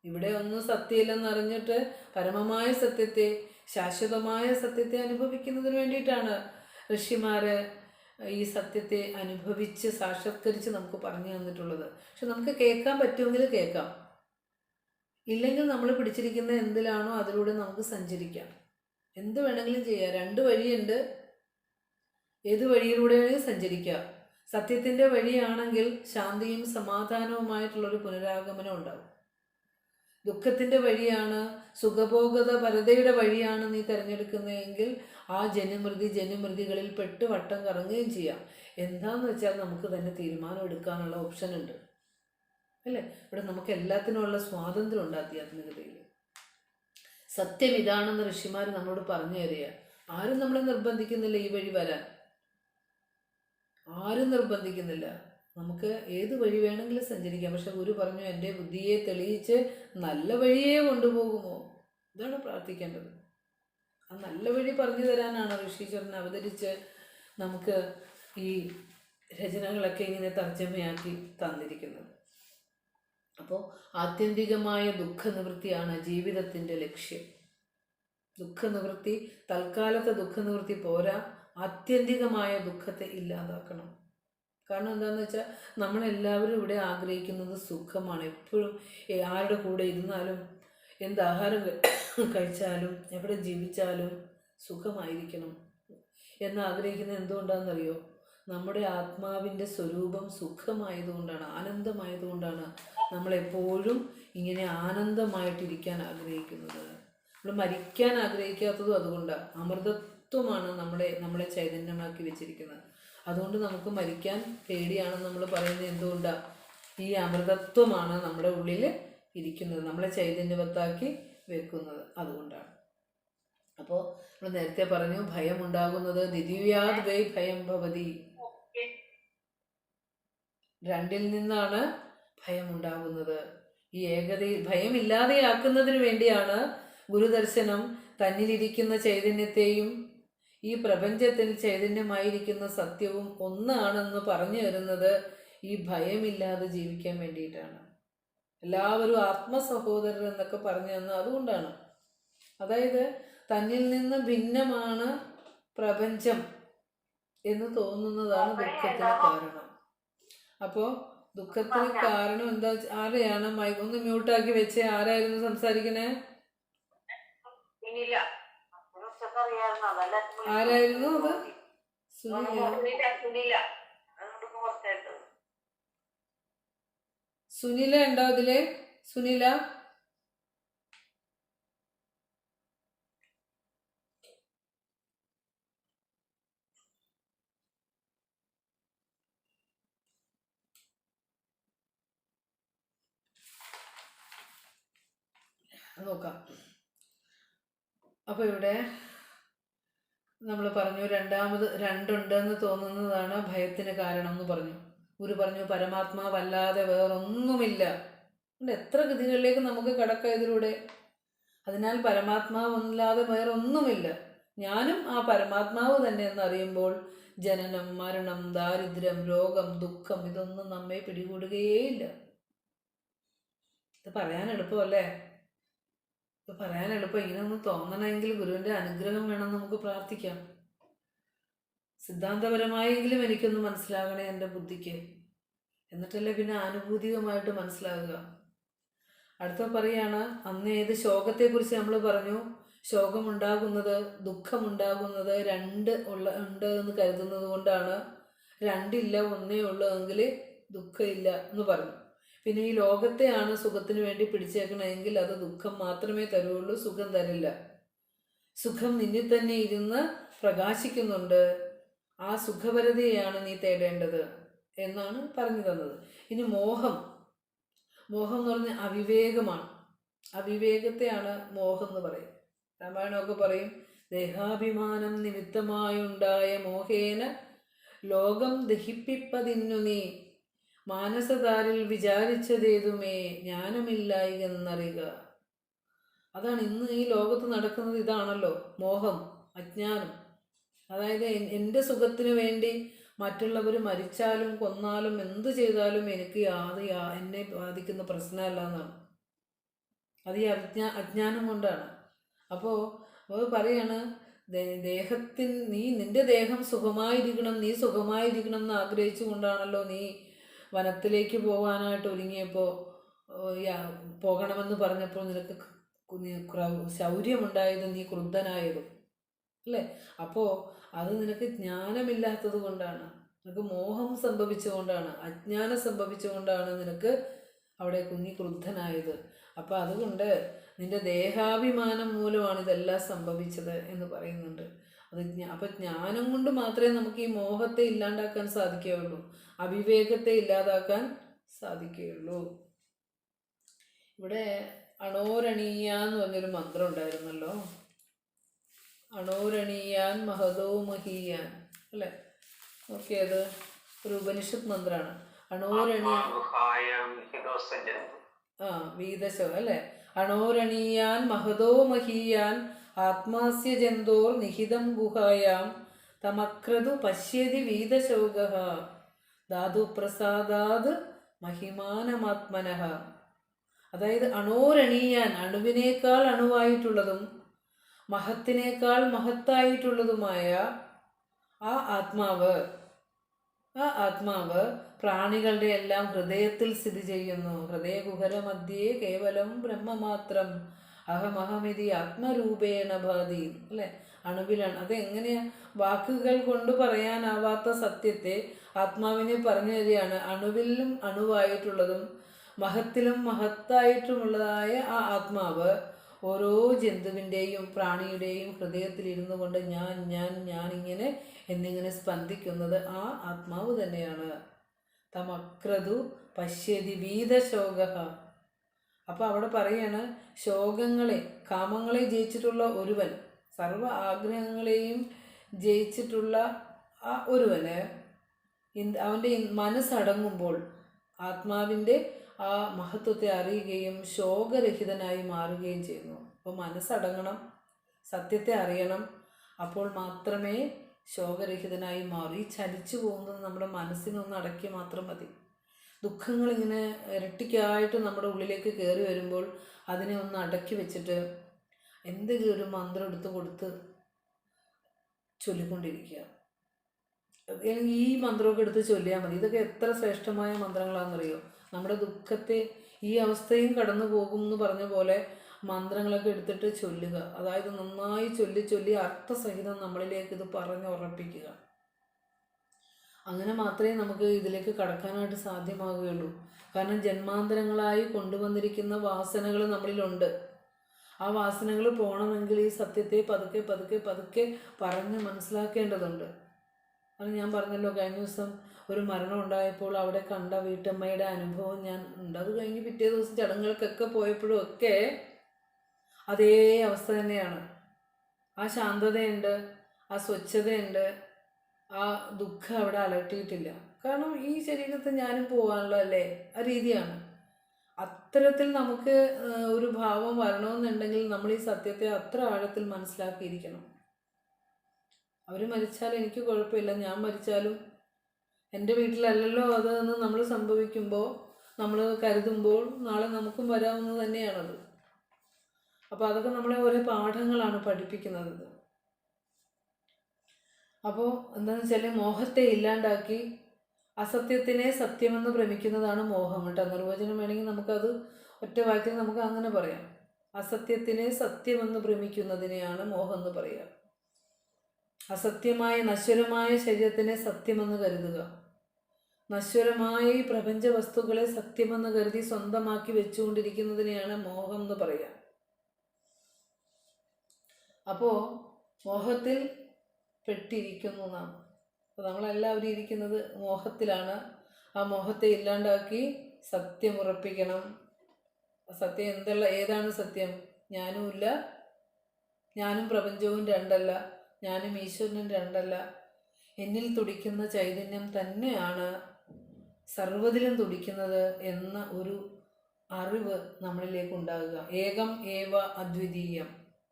ഇവിടെ ഒന്നും സത്യമില്ലെന്നറിഞ്ഞിട്ട് പരമമായ സത്യത്തെ, ശാശ്വതമായ സത്യത്തെ അനുഭവിക്കുന്നതിന് വേണ്ടിയിട്ടാണ് ഋഷിമാര് ഈ സത്യത്തെ അനുഭവിച്ച് സാക്ഷാത്കരിച്ച് നമുക്ക് പറഞ്ഞു തന്നിട്ടുള്ളത്. പക്ഷെ നമുക്ക് കേൾക്കാൻ പറ്റുമെങ്കിൽ കേൾക്കാം, ഇല്ലെങ്കിൽ നമ്മൾ പിടിച്ചിരിക്കുന്ന എന്തിലാണോ അതിലൂടെ നമുക്ക് സഞ്ചരിക്കാം. എന്ത് വേണമെങ്കിലും ചെയ്യാം. രണ്ട് വഴിയുണ്ട്, ഏത് വഴിയിലൂടെയും സഞ്ചരിക്കാം. സത്യത്തിൻ്റെ വഴിയാണെങ്കിൽ ശാന്തിയും സമാധാനവുമായിട്ടുള്ളൊരു പുനരാഗമനം ഉണ്ടാകും. ദുഃഖത്തിൻ്റെ വഴിയാണ്, സുഖഭോഗത പരതയുടെ വഴിയാണ് നീ തിരഞ്ഞെടുക്കുന്നതെങ്കിൽ ആ ജനുമൃതികളിൽ പെട്ട് വട്ടം കറങ്ങുകയും ചെയ്യാം. എന്താണെന്ന് വെച്ചാൽ നമുക്ക് തന്നെ തീരുമാനം എടുക്കാനുള്ള ഓപ്ഷൻ ഉണ്ട്, അല്ലേ? ഇവിടെ നമുക്ക് എല്ലാത്തിനുമുള്ള സ്വാതന്ത്ര്യം ഉണ്ട് ആധ്യാത്മികതയിൽ. സത്യം ഇതാണെന്ന് ഋഷിമാർ നമ്മളോട് പറഞ്ഞു തരിക. ആരും നമ്മളെ നിർബന്ധിക്കുന്നില്ല ഈ വഴി വരാൻ, ആരും നിർബന്ധിക്കുന്നില്ല. നമുക്ക് ഏത് വഴി വേണമെങ്കിലും സഞ്ചരിക്കാം. പക്ഷെ ഗുരു പറഞ്ഞു, എൻ്റെ ബുദ്ധിയെ തെളിയിച്ച് നല്ല വഴിയേ കൊണ്ടുപോകുമോ? ഇതാണ് പ്രാർത്ഥിക്കേണ്ടത്. ആ നല്ല വഴി പറഞ്ഞു തരാനാണ് ഋഷീശ്വരൻ അവതരിച്ച് നമുക്ക് ഈ രചനകളൊക്കെ ഇങ്ങനെ തർജ്ജമയാക്കി തന്നിരിക്കുന്നത്. അപ്പോൾ ആത്യന്തികമായ ദുഃഖനിവൃത്തിയാണ് ജീവിതത്തിൻ്റെ ലക്ഷ്യം. ദുഃഖനിവൃത്തി, തൽക്കാലത്തെ ദുഃഖനിവൃത്തി പോരാ, ആത്യന്തികമായ ദുഃഖത്തെ ഇല്ലാതാക്കണം. കാരണം എന്താണെന്ന് വെച്ചാൽ നമ്മളെല്ലാവരും ഇവിടെ ആഗ്രഹിക്കുന്നത് സുഖമാണ്. എപ്പോഴും ആരുടെ കൂടെ ഇരുന്നാലും, എന്ത് ആഹാരം കഴിച്ചാലും, എവിടെ ജീവിച്ചാലും സുഖമായിരിക്കണം എന്ന് ആഗ്രഹിക്കുന്നത് എന്തുകൊണ്ടാണെന്നറിയോ? നമ്മുടെ ആത്മാവിൻ്റെ സ്വരൂപം സുഖമായതുകൊണ്ടാണ്, ആനന്ദമായതുകൊണ്ടാണ് നമ്മളെപ്പോഴും ഇങ്ങനെ ആനന്ദമായിട്ടിരിക്കാൻ ആഗ്രഹിക്കുന്നത്. നമ്മൾ മരിക്കാൻ ആഗ്രഹിക്കാത്തതും അതുകൊണ്ടാണ്. അമൃതത്വമാണ് നമ്മളെ ചൈതന്യമാക്കി വെച്ചിരിക്കുന്നത്. അതുകൊണ്ട് നമുക്ക് മരിക്കാൻ പേടിയാണെന്ന് നമ്മൾ പറയുന്നത് എന്തുകൊണ്ടാണ്? ഈ അമൃതത്വമാണ് നമ്മുടെ ഉള്ളിൽ ഇരിക്കുന്നത്, നമ്മളെ ചൈതന്യവത്താക്കി വെക്കുന്നത്. അതുകൊണ്ടാണ്. അപ്പോൾ നമ്മൾ നേരത്തെ പറഞ്ഞു, ഭയം ഉണ്ടാകുന്നത് ദിദിവ്യാദ് വൈ ഭയം ഭവതി, രണ്ടിൽ നിന്നാണ് ഭയം ഉണ്ടാകുന്നത്. ഈ ഏകതയിൽ ഭയമില്ലാതെയാക്കുന്നതിന് വേണ്ടിയാണ് ഗുരുദർശനം തന്നിലിരിക്കുന്ന ചൈതന്യത്തെയും ഈ പ്രപഞ്ചത്തിൽ ചൈതന്യമായിരിക്കുന്ന സത്യവും ഒന്നാണെന്ന് പറഞ്ഞു തരുന്നത്. ഈ ഭയമില്ലാതെ ജീവിക്കാൻ വേണ്ടിയിട്ടാണ്. എല്ലാവരും ആത്മസഹോദരർ എന്നൊക്കെ പറഞ്ഞു തന്നു അതുകൊണ്ടാണ്. അതായത് തന്നിൽ നിന്ന് ഭിന്നമാണ് പ്രപഞ്ചം എന്ന് തോന്നുന്നതാണ് ദുഃഖത്തിന് കാരണം. അപ്പോൾ ദുഃഖത്തിന് കാരണം എന്താ? ആരെയാണ് ഒന്ന് മ്യൂട്ടാക്കി വെച്ചേ? ആരായിരുന്നു സംസാരിക്കണേ? ആരായിരുന്നു അത്? സുനില ഉണ്ടോ അതില്? സുനില നോക്കാം. അപ്പോൾ ഇവിടെ നമ്മൾ പറഞ്ഞു, രണ്ടുണ്ടെന്ന് തോന്നുന്നതാണ് ഭയത്തിന് കാരണം എന്ന് പറഞ്ഞു. ഗുരു പറഞ്ഞു പരമാത്മാവല്ലാതെ വേറൊന്നുമില്ല. എത്ര ഗതികളിലേക്ക് നമുക്ക് കടക്കാം ഇതിലൂടെ. അതിനാൽ പരമാത്മാവല്ലാതെ വേറൊന്നുമില്ല. ഞാനും ആ പരമാത്മാവ് തന്നെ എന്നറിയുമ്പോൾ ജനനം, മരണം, ദാരിദ്ര്യം, രോഗം, ദുഃഖം ഇതൊന്നും നമ്മെ പിടികൂടുകയേയില്ല. ഇത് പറയാൻ എളുപ്പമല്ലേ? ഇത് പറയാൻ എളുപ്പം. ഇങ്ങനെ ഒന്ന് തോന്നണമെങ്കിൽ ഗുരുവിൻ്റെ അനുഗ്രഹം വേണം നമുക്ക് പ്രാർത്ഥിക്കാം. സിദ്ധാന്തപരമായെങ്കിലും എനിക്കൊന്ന് മനസ്സിലാകണേ എൻ്റെ ബുദ്ധിക്ക്, എന്നിട്ടല്ലേ പിന്നെ ആനുഭൂതികമായിട്ട് മനസ്സിലാകുക. അടുത്ത പറയാണ്, അന്ന് ഏത് ശോകത്തെക്കുറിച്ച് നമ്മൾ പറഞ്ഞു. ശോകമുണ്ടാകുന്നത്, ദുഃഖമുണ്ടാകുന്നത് ഉണ്ട് എന്ന് കരുതുന്നത് കൊണ്ടാണ്. രണ്ടില്ല, ഒന്നേ ഉള്ളൂ എങ്കിൽ ദുഃഖമില്ല എന്ന് പറഞ്ഞു. പിന്നെ ഈ ലോകത്തെയാണ് സുഖത്തിന് വേണ്ടി പിടിച്ചേക്കണമെങ്കിൽ അത് ദുഃഖം മാത്രമേ തരുള്ളൂ, സുഖം തരില്ല. സുഖം നിന്നിൽ തന്നെ ഇരുന്ന് പ്രകാശിക്കുന്നുണ്ട്, ആ സുഖപരതയാണ് നീ തേടേണ്ടത് എന്നാണ് പറഞ്ഞു തന്നത്. ഇനി മോഹം എന്ന് പറഞ്ഞാൽ അവിവേകമാണ്. അവിവേകത്തെയാണ് മോഹം എന്ന് പറയും. രാമായണമൊക്കെ പറയും, ദേഹാഭിമാനം നിമിത്തമായുണ്ടായ മോഹേന ലോകം ദഹിപ്പിപ്പതിന്നു നീ മാനസതാരിൽ വിചാരിച്ചതേതുമേ ജ്ഞാനമില്ലായികെന്നറിയുക. അതാണ് ഇന്ന് ഈ ലോകത്ത് നടക്കുന്നത്. ഇതാണല്ലോ മോഹം, അജ്ഞാനം. അതായത് എൻ്റെ സുഖത്തിന് വേണ്ടി മറ്റുള്ളവർ മരിച്ചാലും കൊന്നാലും എന്ത് ചെയ്താലും എനിക്ക് എന്നെ ബാധിക്കുന്ന പ്രശ്നമല്ല എന്നാണ്. അത് ഈ അജ്ഞാനം കൊണ്ടാണ്. അപ്പോൾ പറയാണ്, നിന്റെ ദേഹം സുഖമായിരിക്കണം, നീ സുഖമായിരിക്കണം എന്ന് ആഗ്രഹിച്ചു കൊണ്ടാണല്ലോ നീ വനത്തിലേക്ക് പോകാനായിട്ട് ഒരുങ്ങിയപ്പോൾ, പോകണമെന്ന് പറഞ്ഞപ്പോൾ നിനക്ക് ശൗര്യമുണ്ടായതും നീ ക്രുദ്ധനായതും അല്ലേ? അപ്പോൾ അത് നിനക്ക് ജ്ഞാനമില്ലാത്തത് കൊണ്ടാണ്, നിനക്ക് മോഹം സംഭവിച്ചുകൊണ്ടാണ്, അജ്ഞാനം സംഭവിച്ചുകൊണ്ടാണ് നിനക്ക് അവിടെ നീ ക്രുദ്ധനായത്. അപ്പോൾ അതുകൊണ്ട് നിന്റെ ദേഹാഭിമാനം മൂലമാണ് ഇതെല്ലാം സംഭവിച്ചത് എന്ന് പറയുന്നുണ്ട്. അപ്പം ജ്ഞാനം കൊണ്ട് മാത്രമേ നമുക്ക് ഈ മോഹത്തെ ഇല്ലാണ്ടാക്കാൻ സാധിക്കുകയുള്ളൂ, അവിവേകത്തെ ഇല്ലാതാക്കാൻ സാധിക്കുകയുള്ളൂ. ഇവിടെ അണോരണീയ എന്ന് പറഞ്ഞൊരു മന്ത്രം ഉണ്ടായിരുന്നല്ലോ. അണോരണീയാൻ മഹതോ മഹീയാൻ അല്ലേ? നോക്കിയത് ഒരു ഉപനിഷത്ത് മന്ത്രമാണ്. വീതശോ അല്ലേ? അണോരണീയാൻ മഹതോ മഹീയാൻ ആത്മാസ്യ ജന്തോർ നിഹിതം ഗുഹായാം തമക്രതു പശ്യതി വീതശോകഃ ധാതു പ്രസാദാത് മഹിമാനമാത്മനഃ. അതായത് അണോരണീയാൻ, അണുവിനേക്കാൾ അണുവായിട്ടുള്ളതും മഹത്തിനേക്കാൾ മഹത്തായിട്ടുള്ളതുമായ ആ ആത്മാവ് പ്രാണികളുടെ എല്ലാം ഹൃദയത്തിൽ സ്ഥിതി ചെയ്യുന്നു. ഹൃദയകുഹരമധ്യേ കേവലം ബ്രഹ്മമാത്രം അഹമഹമിതി ആത്മരൂപേണ ഭാതി അല്ലേ? അണുവിലാണ്. അതെങ്ങനെയാ? വാക്കുകൾ കൊണ്ട് പറയാനാവാത്ത സത്യത്തെ ആത്മാവിനെ പറഞ്ഞു തരികയാണ്. അണുവിലും അണുവായിട്ടുള്ളതും മഹത്തിലും മഹത്തായിട്ടുമുള്ളതായ ആ ആത്മാവ് ഓരോ ജന്തുവിൻ്റെയും പ്രാണിയുടെയും ഹൃദയത്തിലിരുന്നു കൊണ്ട് എന്നിങ്ങനെ സ്പന്ദിക്കുന്നത് ആ ആത്മാവ് തന്നെയാണ്. തമക്രതു പശ്യതി വീതശോക. അപ്പോൾ അവിടെ പറയാണ്, ശോകങ്ങളെ, കാമങ്ങളെ ജയിച്ചിട്ടുള്ള ഒരുവൻ, സർവ ആഗ്രഹങ്ങളെയും ജയിച്ചിട്ടുള്ള ആ ഒരുവന് അവൻ്റെ മനസ്സടങ്ങുമ്പോൾ ആത്മാവിൻ്റെ ആ മഹത്വത്തെ അറിയുകയും ശോകരഹിതനായി മാറുകയും ചെയ്യുന്നു. അപ്പോൾ മനസ്സടങ്ങണം, സത്യത്തെ അറിയണം, അപ്പോൾ മാത്രമേ ശോകരഹിതനായി മാറും. ഈ ചലിച്ചു പോകുന്നത് നമ്മുടെ മനസ്സിനൊന്ന് അടക്കി മാത്രം മതി. ദുഃഖങ്ങളിങ്ങനെ ഇരട്ടിക്കായിട്ട് നമ്മുടെ ഉള്ളിലേക്ക് കയറി വരുമ്പോൾ അതിനെ ഒന്ന് അടക്കി വെച്ചിട്ട് എന്തെങ്കിലും ഒരു മന്ത്രം എടുത്ത് കൊടുത്ത് ചൊല്ലിക്കൊണ്ടിരിക്കുക. ഈ മന്ത്രമൊക്കെ എടുത്ത് ചൊല്ലിയാൽ മതി. ഇതൊക്കെ എത്ര ശ്രേഷ്ഠമായ മന്ത്രങ്ങളാണെന്നറിയോ. നമ്മുടെ ദുഃഖത്തെ, ഈ അവസ്ഥയും കടന്നു പോകും എന്ന് പറഞ്ഞ പോലെ മന്ത്രങ്ങളൊക്കെ എടുത്തിട്ട് ചൊല്ലുക. അതായത് നന്നായി ചൊല്ലി ചൊല്ലി അർത്ഥസഹിതം നമ്മളിലേക്ക് ഇത് പറഞ്ഞുറപ്പിക്കുക. അങ്ങനെ മാത്രമേ നമുക്ക് ഇതിലേക്ക് കടക്കാനായിട്ട് സാധ്യമാവുകയുള്ളൂ. കാരണം ജന്മാന്തരങ്ങളായി കൊണ്ടുവന്നിരിക്കുന്ന വാസനകൾ നമ്മളിലുണ്ട്. ആ വാസനകൾ പോകണമെങ്കിൽ ഈ സത്യത്തെ പതുക്കെ പതുക്കെ പതുക്കെ പറഞ്ഞ് മനസ്സിലാക്കേണ്ടതുണ്ട്. അത് ഞാൻ പറഞ്ഞല്ലോ, കഴിഞ്ഞ ദിവസം ഒരു മരണം ഉണ്ടായപ്പോൾ അവിടെ കണ്ട വീട്ടമ്മയുടെ അനുഭവം ഞാൻ ഉണ്ട്. അത് കഴിഞ്ഞ് പിറ്റേ ദിവസം ചടങ്ങുകൾക്കൊക്കെ പോയപ്പോഴും ഒക്കെ അതേ അവസ്ഥ തന്നെയാണ്. ആ ശാന്തതയുണ്ട്, ആ സ്വച്ഛതയുണ്ട്, ആ ദുഃഖം അവിടെ അലട്ടിയിട്ടില്ല. കാരണം ഈ ശരീരത്തിൽ ഞാനും പോകാനുള്ളതല്ലേ, ആ രീതിയാണ്. അത്തരത്തിൽ നമുക്ക് ഒരു ഭാവം വരണമെന്നുണ്ടെങ്കിൽ നമ്മൾ ഈ സത്യത്തെ അത്ര ആഴത്തിൽ മനസ്സിലാക്കിയിരിക്കണം. അവർ മരിച്ചാൽ എനിക്ക് കുഴപ്പമില്ല, ഞാൻ മരിച്ചാലും എൻ്റെ വീട്ടിലല്ലല്ലോ അതെന്ന് നമ്മൾ സംഭവിക്കുമ്പോൾ, നമ്മൾ കരുതുമ്പോൾ നാളെ നമുക്കും വരാവുന്നത് തന്നെയാണത്. അപ്പോൾ അതൊക്കെ നമ്മളെ ഓരോ പാഠങ്ങളാണ് പഠിപ്പിക്കുന്നത്. അപ്പോൾ എന്താണെന്ന് വെച്ചാൽ മോഹത്തെ ഇല്ലാണ്ടാക്കി അസത്യത്തിനെ സത്യമെന്ന് ഭ്രമിക്കുന്നതാണ് മോഹം കേട്ടോ. നിർവചനം വേണമെങ്കിൽ നമുക്കത് ഒറ്റ വാക്കിൽ നമുക്ക് അങ്ങനെ പറയാം. അസത്യത്തിനെ സത്യമെന്ന് ഭ്രമിക്കുന്നതിനെയാണ് മോഹം എന്ന് പറയുക. അസത്യമായ നശ്വരമായ ശരീരത്തിനെ സത്യമെന്ന് കരുതുക, നശ്വരമായ ഈ പ്രപഞ്ച വസ്തുക്കളെ സത്യമെന്ന് കരുതി സ്വന്തമാക്കി വെച്ചുകൊണ്ടിരിക്കുന്നതിനെയാണ് മോഹം എന്ന് പറയുക. അപ്പോൾ മോഹത്തിൽ പെട്ടിരിക്കുന്നു നാം. അപ്പോൾ നമ്മളെല്ലാവരും ഇരിക്കുന്നത് മോഹത്തിലാണ്. ആ മോഹത്തെ ഇല്ലാണ്ടാക്കി സത്യം ഉറപ്പിക്കണം. സത്യം ഏതാണ് സത്യം? ഞാനുമില്ല, ഞാനും പ്രപഞ്ചവും രണ്ടല്ല, ഞാനും ഈശ്വരനും രണ്ടല്ല, എന്നിൽ തുടിക്കുന്ന ചൈതന്യം തന്നെയാണ് സർവ്വതിലും തുടിക്കുന്നത് എന്ന ഒരു അറിവ് നമ്മളിലേക്ക് ഉണ്ടാകുക. ഏകം ഏവ അദ്വിതീയം,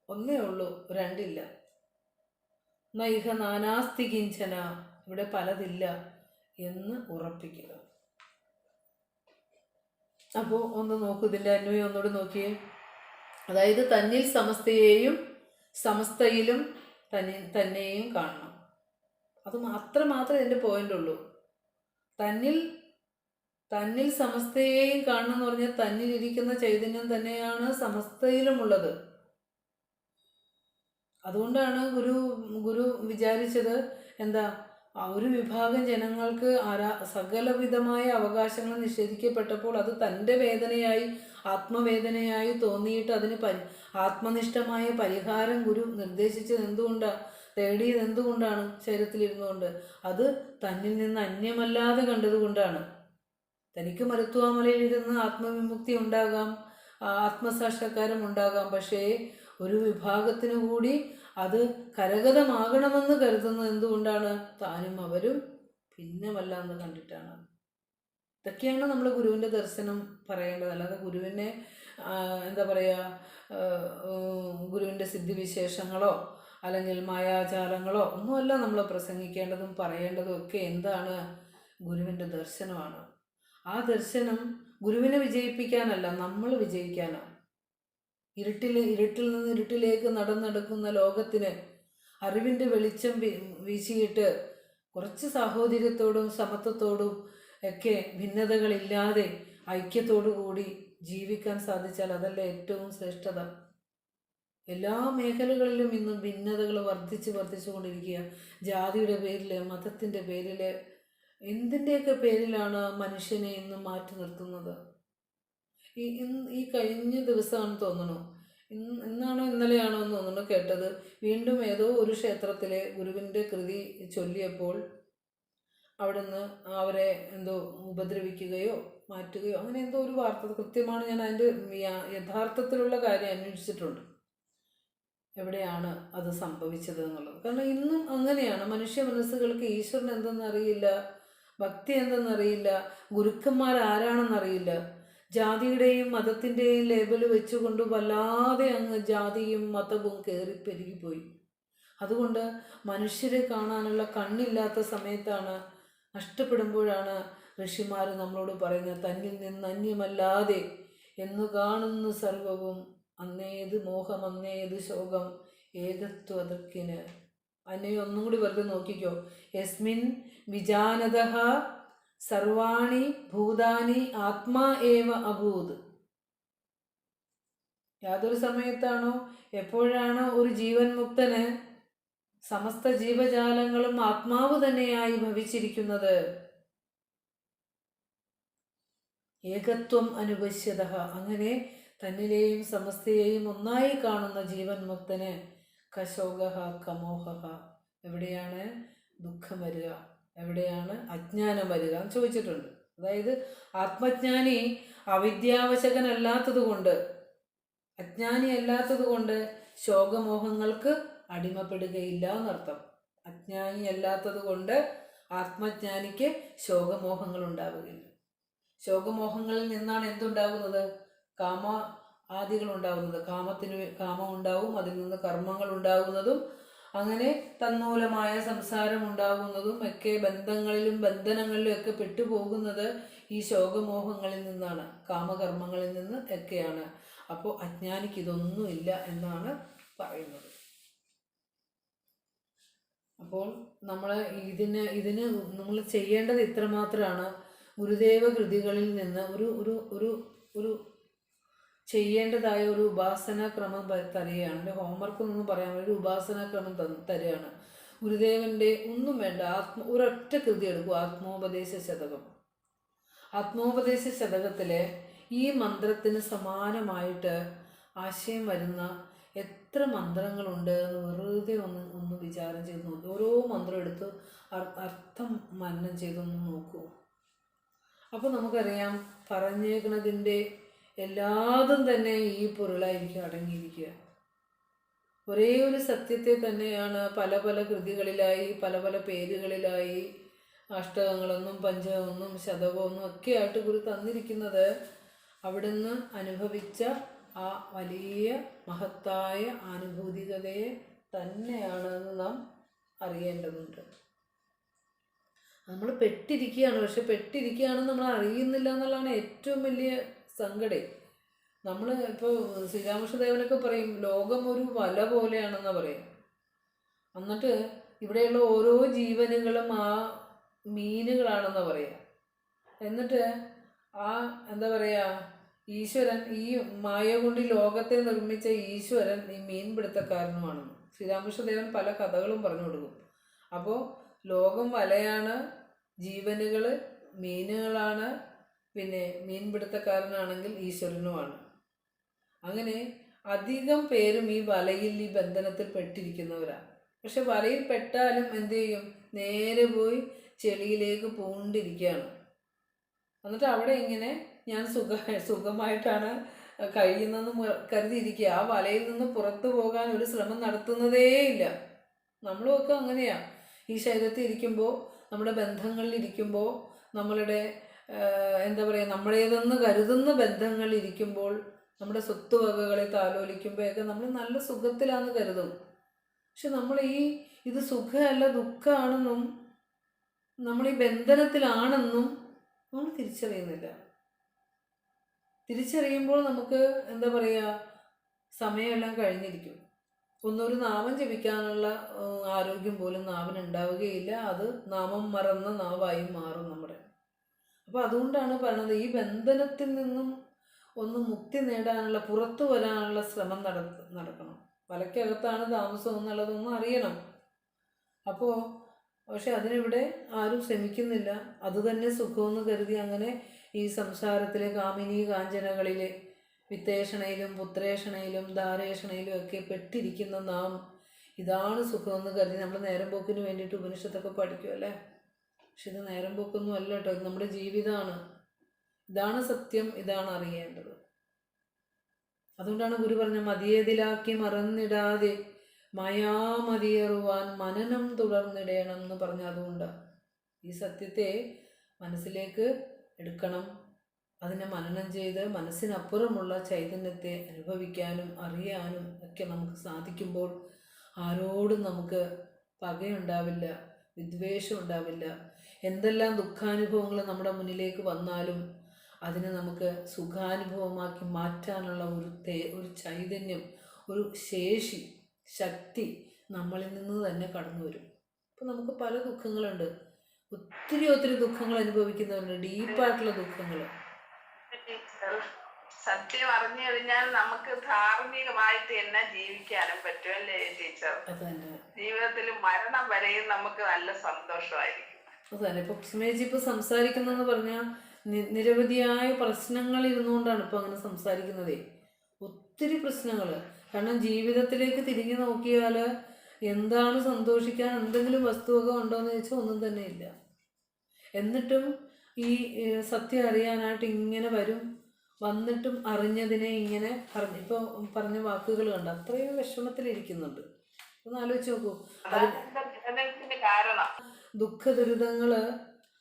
ഒന്നേ ഉള്ളൂ, രണ്ടില്ല. നൈഹ നാനാസ്തി കിഞ്ചന, ഇവിടെ പലതില്ല എന്ന് ഉറപ്പിക്കുക. അപ്പോൾ ഒന്ന് നോക്കൂ, ഇതിൻ്റെ അന്വയം ഒന്നുകൂടി നോക്കിയേ. അതായത് തന്നിൽ സമസ്തയെയും സമസ്തയിലും തന്നെയും കാണണം. അത് മാത്രമേ എൻ്റെ പോയിന്റ് ഉള്ളൂ. തന്നിൽ സമസ്തയെയും കാണണം എന്ന് പറഞ്ഞാൽ തന്നിലിരിക്കുന്ന ചൈതന്യം തന്നെയാണ് സമസ്തയിലുമുള്ളത്. അതുകൊണ്ടാണ് ഗുരു വിചാരിച്ചത് എന്താ, ഒരു വിഭാഗം ജനങ്ങൾക്ക് സകലവിധമായ അവകാശങ്ങൾ നിഷേധിക്കപ്പെട്ടപ്പോൾ അത് തൻ്റെ വേദനയായി, ആത്മവേദനയായി തോന്നിയിട്ട് അതിന് ആത്മനിഷ്ഠമായ പരിഹാരം ഗുരു നിർദ്ദേശിച്ചത് എന്തുകൊണ്ടാണ്, തേടിയത് എന്തുകൊണ്ടാണ്? ശരീരത്തിലിരുന്നുകൊണ്ട്. അത് തന്നിൽ നിന്ന് അന്യമല്ലാതെ കണ്ടതുകൊണ്ടാണ്. തനിക്ക് മരുത്വാമലയിലിരുന്ന് ആത്മവിമുക്തി ഉണ്ടാകാം, ആത്മസാക്ഷാത്കാരം ഉണ്ടാകാം. പക്ഷേ ഒരു വിഭാഗത്തിനു കൂടി അത് കരഗതമാകണമെന്ന് കരുതുന്നത് എന്തുകൊണ്ടാണ്? താനും അവരും ഭിന്നമല്ല എന്ന് കണ്ടിട്ടാണ്. ഇതൊക്കെയാണ് നമ്മൾ ഗുരുവിൻ്റെ ദർശനം പറയേണ്ടത്. അല്ലാതെ ഗുരുവിനെ എന്താ പറയുക, ഗുരുവിൻ്റെ സിദ്ധിവിശേഷങ്ങളോ അല്ലെങ്കിൽ മായാജാലങ്ങളോ ഒന്നുമല്ല നമ്മൾ പ്രസംഗിക്കേണ്ടതും പറയേണ്ടതും ഒക്കെ. എന്താണ്? ഗുരുവിൻ്റെ ദർശനമാണ്. ആ ദർശനം ഗുരുവിനെ വിജയിപ്പിക്കാനല്ല, നമ്മൾ വിജയിക്കാനാണ്. ഇരുട്ടിൽ നിന്ന് ഇരുട്ടിലേക്ക് നടന്നെടുക്കുന്ന ലോകത്തിന് അറിവിൻ്റെ വെളിച്ചം വീശിയിട്ട് കുറച്ച് സാഹോദര്യത്തോടും സമത്വത്തോടും ഒക്കെ ഭിന്നതകളില്ലാതെ ഐക്യത്തോടു കൂടി ജീവിക്കാൻ സാധിച്ചാൽ അതല്ലേ ഏറ്റവും ശ്രേഷ്ഠത. എല്ലാ മേഖലകളിലും ഇന്നും ഭിന്നതകൾ വർദ്ധിച്ചു കൊണ്ടിരിക്കുക. ജാതിയുടെ പേരിൽ, മതത്തിൻ്റെ പേരിൽ, എന്തിൻ്റെയൊക്കെ പേരിലാണ് മനുഷ്യനെ ഇന്നും മാറ്റി നിർത്തുന്നത്. ഈ കഴിഞ്ഞ ദിവസമാണെന്ന് തോന്നുന്നു, ഇന്നാണോ ഇന്നലെയാണോ എന്ന് തോന്നുന്നു കേട്ടത്, വീണ്ടും ഏതോ ഒരു ക്ഷേത്രത്തിലെ ഗുരുവിൻ്റെ കൃതി ചൊല്ലിയപ്പോൾ അവിടുന്ന് അവരെ എന്തോ ഉപദ്രവിക്കുകയോ മാറ്റുകയോ അങ്ങനെ എന്തോ ഒരു വാർത്ത കൃത്യമാണ്. ഞാൻ അതിൻ്റെ യഥാർത്ഥത്തിലുള്ള കാര്യം അന്വേഷിച്ചിട്ടുണ്ട്, എവിടെയാണ് അത് സംഭവിച്ചത് എന്നുള്ളത്. കാരണം ഇന്നും അങ്ങനെയാണ്. മനുഷ്യ മനസ്സുകൾക്ക് ഈശ്വരൻ എന്തെന്നറിയില്ല, ഭക്തി എന്തെന്നറിയില്ല, ഗുരുക്കന്മാർ ആരാണെന്നറിയില്ല. ജാതിയുടെയും മതത്തിൻ്റെയും ലേബൽ വെച്ചുകൊണ്ട് വല്ലാതെ അങ്ങ് ജാതിയും മതവും കയറിപ്പെരുകിപ്പോയി. അതുകൊണ്ട് മനുഷ്യരെ കാണാനുള്ള കണ്ണില്ലാത്ത സമയത്താണ്, നഷ്ടപ്പെടുമ്പോഴാണ് ഋഷിമാർ നമ്മളോട് പറയുന്നത്, തന്നിൽ നിന്ന് അന്യമല്ലാതെ എന്നു കാണുന്നു സർവവും, അന്നേത് മോഹം അന്നേത് ശോകം ഏകത്വതക്കിന്. അതിനെ ഒന്നും കൂടി വെറുതെ നോക്കിക്കോ. യസ്മിൻ വിജാനതഃ സർവാണി ഭൂതാനി ആത്മാ ഏവ അഭൂത്. യാതൊരു സമയത്താണോ, എപ്പോഴാണോ ഒരു ജീവൻ മുക്തന് സമസ്ത ജീവജാലങ്ങളും ആത്മാവ് തന്നെയായി ഭവിച്ചിരിക്കുന്നത്, ഏകത്വം അനുപശ്യത, അങ്ങനെ തന്നിലെയും സമസ്തയെയും ഒന്നായി കാണുന്ന ജീവൻ മുക്തന് കശോക കമോഹ, എവിടെയാണ് ദുഃഖം വരിക, എവിടെയാണ് അജ്ഞാനം വരിക എന്ന് ചോദിച്ചിട്ടുണ്ട്. അതായത് ആത്മജ്ഞാനി അവിദ്യാവശകനല്ലാത്തത് കൊണ്ട്, അജ്ഞാനി അല്ലാത്തത് കൊണ്ട് ശോകമോഹങ്ങൾക്ക് അടിമപ്പെടുകയില്ല എന്നർത്ഥം. അജ്ഞാനി അല്ലാത്തത് കൊണ്ട് ആത്മജ്ഞാനിക്ക് ശോകമോഹങ്ങൾ ഉണ്ടാവുകയില്ല. ശോകമോഹങ്ങളിൽ നിന്നാണ് എന്തുണ്ടാകുന്നത്? കാമ ആദികൾ ഉണ്ടാകുന്നത്. കാമം ഉണ്ടാവും, അതിൽ നിന്ന് കർമ്മങ്ങൾ ഉണ്ടാകുന്നതും അങ്ങനെ തന്മൂലമായ സംസാരം ഉണ്ടാകുന്നതും ഒക്കെ, ബന്ധങ്ങളിലും ബന്ധനങ്ങളിലും ഒക്കെ പെട്ടുപോകുന്നത് ഈ ശോകമോഹങ്ങളിൽ നിന്നാണ്, കാമകർമ്മങ്ങളിൽ നിന്ന് ഒക്കെയാണ്. അപ്പോൾ അജ്ഞാനിക്ക് ഇതൊന്നുമില്ല എന്നാണ് പറയുന്നത്. അപ്പോൾ നമ്മൾ ഇതിന് നമ്മൾ ചെയ്യേണ്ടത് ഇത്രമാത്രമാണ്. ഗുരുദേവ കൃതികളിൽ നിന്ന് ഒരു ചെയ്യേണ്ടതായ ഒരു ഉപാസനാക്രമം തരികയാണ്. എൻ്റെ ഹോംവർക്ക് എന്നൊന്നും പറയാൻ ഒരു ഉപാസനാക്രമം തരികയാണ്. ഗുരുദേവൻ്റെ ഒന്നും വേണ്ട, ഒരൊറ്റ കൃതി എടുക്കും, ആത്മോപദേശ ശതകം. ആത്മോപദേശ ശതകത്തിലെ ഈ മന്ത്രത്തിന് സമാനമായിട്ട് ആശയം വരുന്ന എത്ര മന്ത്രങ്ങളുണ്ട് എന്ന് വെറുതെ ഒന്ന് വിചാരം ചെയ്ത് നോക്കൂ. ഓരോ മന്ത്രം എടുത്ത് അർത്ഥം മനനം ചെയ്തൊന്ന് നോക്കൂ. അപ്പോൾ നമുക്കറിയാം, പറഞ്ഞേക്കുന്നതിൻ്റെ എല്ലാതും തന്നെ ഈ പൊരുളായിരിക്കും അടങ്ങിയിരിക്കുക. ഒരേ ഒരു സത്യത്തെ തന്നെയാണ് പല പല കൃതികളിലായി, പല പല പേരുകളിലായി, അഷ്ടകങ്ങളെന്നും പഞ്ചകമെന്നും ശതകമെന്നും ഒക്കെ ആയിട്ട് ഗുരു തന്നിരിക്കുന്നത് അവിടുന്ന് അനുഭവിച്ച ആ വലിയ മഹത്തായ ആനുഭൂതികതയെ തന്നെയാണെന്ന് നാം അറിയേണ്ടതുണ്ട്. നമ്മൾ പെട്ടിരിക്കുകയാണ്, പക്ഷെ പെട്ടിരിക്കുകയാണെന്ന് നമ്മൾ അറിയുന്നില്ല എന്നുള്ളതാണ് ഏറ്റവും വലിയ സങ്കടം. നമ്മൾ ഇപ്പോൾ ശ്രീരാമകൃഷ്ണദേവനൊക്കെ പറയും, ലോകം ഒരു വല പോലെയാണെന്നാണ് പറയും. എന്നിട്ട് ഇവിടെയുള്ള ഓരോ ജീവനുകളും ആ മീനുകളാണെന്നാണ് പറയുക. എന്നിട്ട് ആ എന്താ പറയുക, ഈശ്വരൻ, ഈ മായ കൊണ്ട് ലോകത്തെ നിർമ്മിച്ച ഈശ്വരൻ ഈ മീൻപിടുത്തക്കാരനുമാണെന്ന് ശ്രീരാമകൃഷ്ണദേവൻ പല കഥകളും പറഞ്ഞു കൊടുക്കും. അപ്പോൾ ലോകം വലയാണ്, ജീവനുകൾ മീനുകളാണ്, പിന്നെ മീൻപിടുത്തക്കാരനാണെങ്കിൽ ഈശ്വരനുമാണ്. അങ്ങനെ അധികം പേരും ഈ വലയിൽ, ഈ ബന്ധനത്തിൽ പെട്ടിരിക്കുന്നവരാണ്. പക്ഷെ വലയിൽ പെട്ടാലും എന്തു ചെയ്യും? നേരെ പോയി ചെളിയിലേക്ക് പൂണ്ടിരിക്കുകയാണ്. എന്നിട്ട് അവിടെ ഇങ്ങനെ ഞാൻ സുഖമായിട്ടാണ് കഴിയുന്നതെന്ന് കരുതിയിരിക്കുക. ആ വലയിൽ നിന്ന് പുറത്തു പോകാൻ ഒരു ശ്രമം നടത്തുന്നതേയില്ല. നമ്മളുമൊക്കെ അങ്ങനെയാണ്. ഈ ശരീരത്തിൽ ഇരിക്കുമ്പോൾ, നമ്മുടെ ബന്ധങ്ങളിലിരിക്കുമ്പോൾ, നമ്മളുടെ എന്താ പറയുക, നമ്മുടേതെന്ന് കരുതുന്ന ബന്ധങ്ങളിലിരിക്കുമ്പോൾ, നമ്മുടെ സ്വത്തുവകകളെ താലോലിക്കുമ്പോഴൊക്കെ നമ്മൾ നല്ല സുഖത്തിലാണെന്ന് കരുതും. പക്ഷെ നമ്മൾ ഇത് സുഖമല്ല ദുഃഖമാണെന്നും നമ്മൾ ഈ ബന്ധനത്തിലാണെന്നും നമ്മൾ തിരിച്ചറിയുന്നില്ല. തിരിച്ചറിയുമ്പോൾ നമുക്ക് എന്താ പറയുക, സമയമെല്ലാം കഴിഞ്ഞിരിക്കും. ഒന്നൊരു നാമം ജപിക്കാനുള്ള ആരോഗ്യം പോലും നാവിന് ഉണ്ടാവുകയില്ല. അത് നാമം മറന്ന നാവായി മാറും നമ്മുടെ. അപ്പോൾ അതുകൊണ്ടാണ് പറയുന്നത്, ഈ ബന്ധനത്തിൽ നിന്നും ഒന്ന് മുക്തി നേടാനുള്ള, പുറത്തു വരാനുള്ള ശ്രമം നടക്കണം. വലയ്ക്കകത്താണ് താമസം എന്നുള്ളതൊന്നും അറിയണം. അപ്പോൾ പക്ഷെ അതിനിവിടെ ആരും ശ്രമിക്കുന്നില്ല. അതുതന്നെ സുഖമെന്ന് കരുതി അങ്ങനെ ഈ സംസാരത്തിലെ കാമിനി കാഞ്ചനകളിലെ വിത്തേഷണയിലും പുത്രേഷണയിലും ധാരേഷണയിലും ഒക്കെ പെട്ടിരിക്കുന്ന നാം ഇതാണ് സുഖമെന്ന് കരുതി നമ്മൾ നേരം പോക്കിന് വേണ്ടിയിട്ട് ഉപനിഷത്തൊക്കെ പഠിക്കും അല്ലേ. പക്ഷെ ഇത് നേരം പോക്കൊന്നും അല്ല കേട്ടോ, ഇത് നമ്മുടെ ജീവിതമാണ്. ഇതാണ് സത്യം, ഇതാണ് അറിയേണ്ടത്. അതുകൊണ്ടാണ് ഗുരു പറഞ്ഞ മതിയേതിലാക്കി മറന്നിടാതെ മായാമതിയേറുവാൻ മനനം തുടർന്നിടണം എന്ന് പറഞ്ഞ. അതുകൊണ്ട് ഈ സത്യത്തെ മനസ്സിലേക്ക് എടുക്കണം, അതിനെ മനനം ചെയ്ത് മനസ്സിനപ്പുറമുള്ള ചൈതന്യത്തെ അനുഭവിക്കാനും അറിയാനും ഒക്കെ നമുക്ക് സാധിക്കുമ്പോൾ ആരോടും നമുക്ക് പകയുണ്ടാവില്ല, വിദ്വേഷം ഉണ്ടാവില്ല. എന്തെല്ലാം ദുഃഖാനുഭവങ്ങൾ നമ്മുടെ മുന്നിലേക്ക് വന്നാലും അതിനെ നമുക്ക് സുഖാനുഭവമാക്കി മാറ്റാനുള്ള ഒരു ചൈതന്യം, ഒരു ശേഷി, ശക്തി നമ്മളിൽ നിന്ന് തന്നെ കടന്നു വരും. ഇപ്പം നമുക്ക് പല ദുഃഖങ്ങളുണ്ട്, ഒത്തിരി ദുഃഖങ്ങൾ അനുഭവിക്കുന്നവരുണ്ട്, ഡീപ്പായിട്ടുള്ള ദുഃഖങ്ങൾ. സത്യം അറിഞ്ഞു കഴിഞ്ഞാൽ നമുക്ക് ധാർമ്മികമായിട്ട് തന്നെ ജീവിക്കാനും പറ്റും അല്ലേ ടീച്ചർ? ജീവിതത്തിൽ മരണം വരെയും നമുക്ക് നല്ല സന്തോഷമായിരിക്കും. അതന്നെ. ഇപ്പൊ സ്മേജി ഇപ്പൊ സംസാരിക്കുന്നെന്ന് പറഞ്ഞാൽ നിരവധിയായ പ്രശ്നങ്ങൾ ഇരുന്നുകൊണ്ടാണ് ഇപ്പൊ അങ്ങനെ സംസാരിക്കുന്നതേ. ഒത്തിരി പ്രശ്നങ്ങൾ. കാരണം ജീവിതത്തിലേക്ക് തിരിഞ്ഞു നോക്കിയാൽ എന്താണ് സന്തോഷിക്കാൻ, എന്തെങ്കിലും വസ്തുവക ഉണ്ടോ എന്ന് ചോദിച്ചാൽ ഒന്നും തന്നെ ഇല്ല. എന്നിട്ടും ഈ സത്യം അറിയാനായിട്ട് ഇങ്ങനെ വന്നിട്ടും അറിഞ്ഞതിനെ ഇങ്ങനെ ഇപ്പോൾ പറഞ്ഞ വാക്കുകൾ കണ്ട് അത്രയും വിഷമത്തിലിരിക്കുന്നുണ്ട്. ഒന്ന് ആലോചിച്ച് നോക്കൂ. ദുഃഖ ദുരിതങ്ങൾ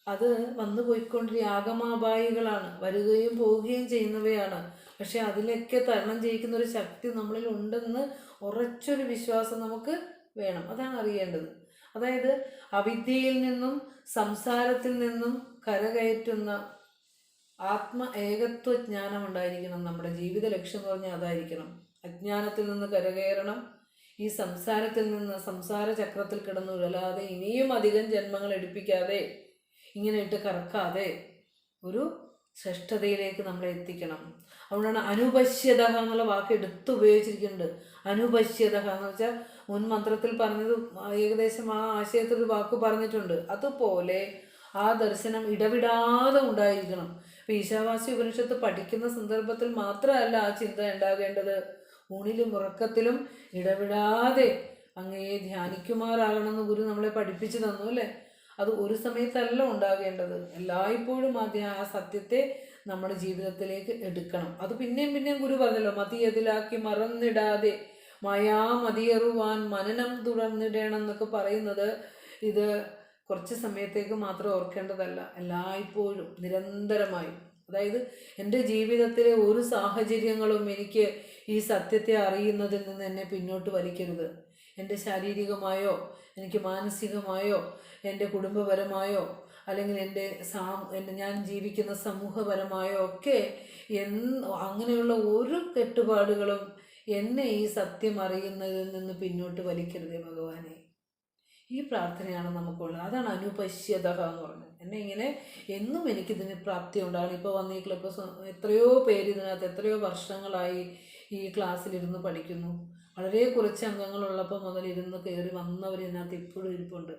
അത് വന്നു പോയിക്കൊണ്ടിരിക്കുക ആഗമാബായികളാണ്, വരികയും പോവുകയും ചെയ്യുന്നവയാണ്. പക്ഷെ അതിലൊക്കെ തരണം ചെയ്യിക്കുന്ന ഒരു ശക്തി നമ്മളിൽ ഉണ്ടെന്ന് ഉറച്ചൊരു വിശ്വാസം നമുക്ക് വേണം. അതാണ് അറിയേണ്ടത്. അതായത് അവിദ്യയിൽ നിന്നും സംസാരത്തിൽ നിന്നും കരകയറ്റുന്ന ആത്മ ഏകത്വ ജ്ഞാനം ഉണ്ടായിരിക്കണം. നമ്മുടെ ജീവിത ലക്ഷ്യം എന്ന് പറഞ്ഞാൽ അതായിരിക്കണം. അജ്ഞാനത്തിൽ നിന്ന് കരകയറണം. ഈ സംസാരത്തിൽ നിന്ന്, സംസാര ചക്രത്തിൽ കിടന്നുഴലാതെ ഇനിയും അധികം ജന്മങ്ങൾ എടുപ്പിക്കാതെ, ഇങ്ങനെ ഇട്ട് കറക്കാതെ ഒരു ശ്രേഷ്ഠതയിലേക്ക് നമ്മളെ എത്തിക്കണം. അതുകൊണ്ടാണ് അനുപശ്യത എന്നുള്ള വാക്ക് ഉപയോഗിച്ചിരിക്കുന്നുണ്ട്. അനുപശ്യത എന്ന് വെച്ചാൽ മുൻ മന്ത്രത്തിൽ പറഞ്ഞത് ഏകദേശം ആ ആശയത്തിലൊരു വാക്ക് പറഞ്ഞിട്ടുണ്ട്. അതുപോലെ ആ ദർശനം ഇടവിടാതെ ഉണ്ടായിരിക്കണം. ഇപ്പം ഈശാവാസ്യ ഉപനിഷത്ത് പഠിക്കുന്ന സന്ദർഭത്തിൽ മാത്രമല്ല ആ ചിന്ത ഉണ്ടാകേണ്ടത്. ഊണിലും ഉറക്കത്തിലും ഇടവിടാതെ അങ്ങയെ ധ്യാനിക്കുമാറാകണമെന്ന് ഗുരു നമ്മളെ പഠിപ്പിച്ചു തന്നു അല്ലേ. അത് ഒരു സമയത്തല്ല ഉണ്ടാകേണ്ടത്, എല്ലായ്പ്പോഴും ആ സത്യത്തെ നമ്മുടെ ജീവിതത്തിലേക്ക് എടുക്കണം. അത് പിന്നെയും ഗുരു പറഞ്ഞല്ലോ, മതിയതിലാക്കി മറന്നിടാതെ മതിയേറുവാൻ മനനം തുടർന്നിടണം എന്നൊക്കെ പറയുന്നത് ഇത് കുറച്ച് സമയത്തേക്ക് മാത്രം ഓർക്കേണ്ടതല്ല, എല്ലായ്പ്പോഴും നിരന്തരമായി. അതായത് എൻ്റെ ജീവിതത്തിലെ ഒരു സാഹചര്യങ്ങളും എനിക്ക് ഈ സത്യത്തെ അറിയുന്നതിൽ നിന്ന് എന്നെ പിന്നോട്ട് വലിക്കരുത്. എൻ്റെ ശാരീരികമായോ എനിക്ക് മാനസികമായോ എൻ്റെ കുടുംബപരമായോ അല്ലെങ്കിൽ എൻ്റെ ഞാൻ ജീവിക്കുന്ന സമൂഹപരമായോ ഒക്കെ അങ്ങനെയുള്ള ഒരു കെട്ടുപാടുകളും എന്നെ ഈ സത്യം അറിയുന്നതിൽ നിന്ന് പിന്നോട്ട് വലിക്കരുതേ ഭഗവാനെ. ഈ പ്രാർത്ഥനയാണ് നമുക്കുള്ളത്. അതാണ് അനുപശ്യത എന്ന് പറഞ്ഞത്. എന്നെ ഇങ്ങനെ എന്നും എനിക്കിതിന് പ്രാപ്തി ഉണ്ടാകണം. ഇപ്പോൾ വന്ന് ഈ ക്ലബ്ബ് എത്രയോ പേര് ഇതിനകത്ത് എത്രയോ വർഷങ്ങളായി ഈ ക്ലാസ്സിലിരുന്ന് പഠിക്കുന്നു. വളരെ കുറച്ച് അംഗങ്ങളുള്ളപ്പോൾ മുതൽ ഇരുന്ന് കയറി വന്നവർ ഇതിനകത്ത് ഇപ്പോഴും ഇരിപ്പുണ്ട്.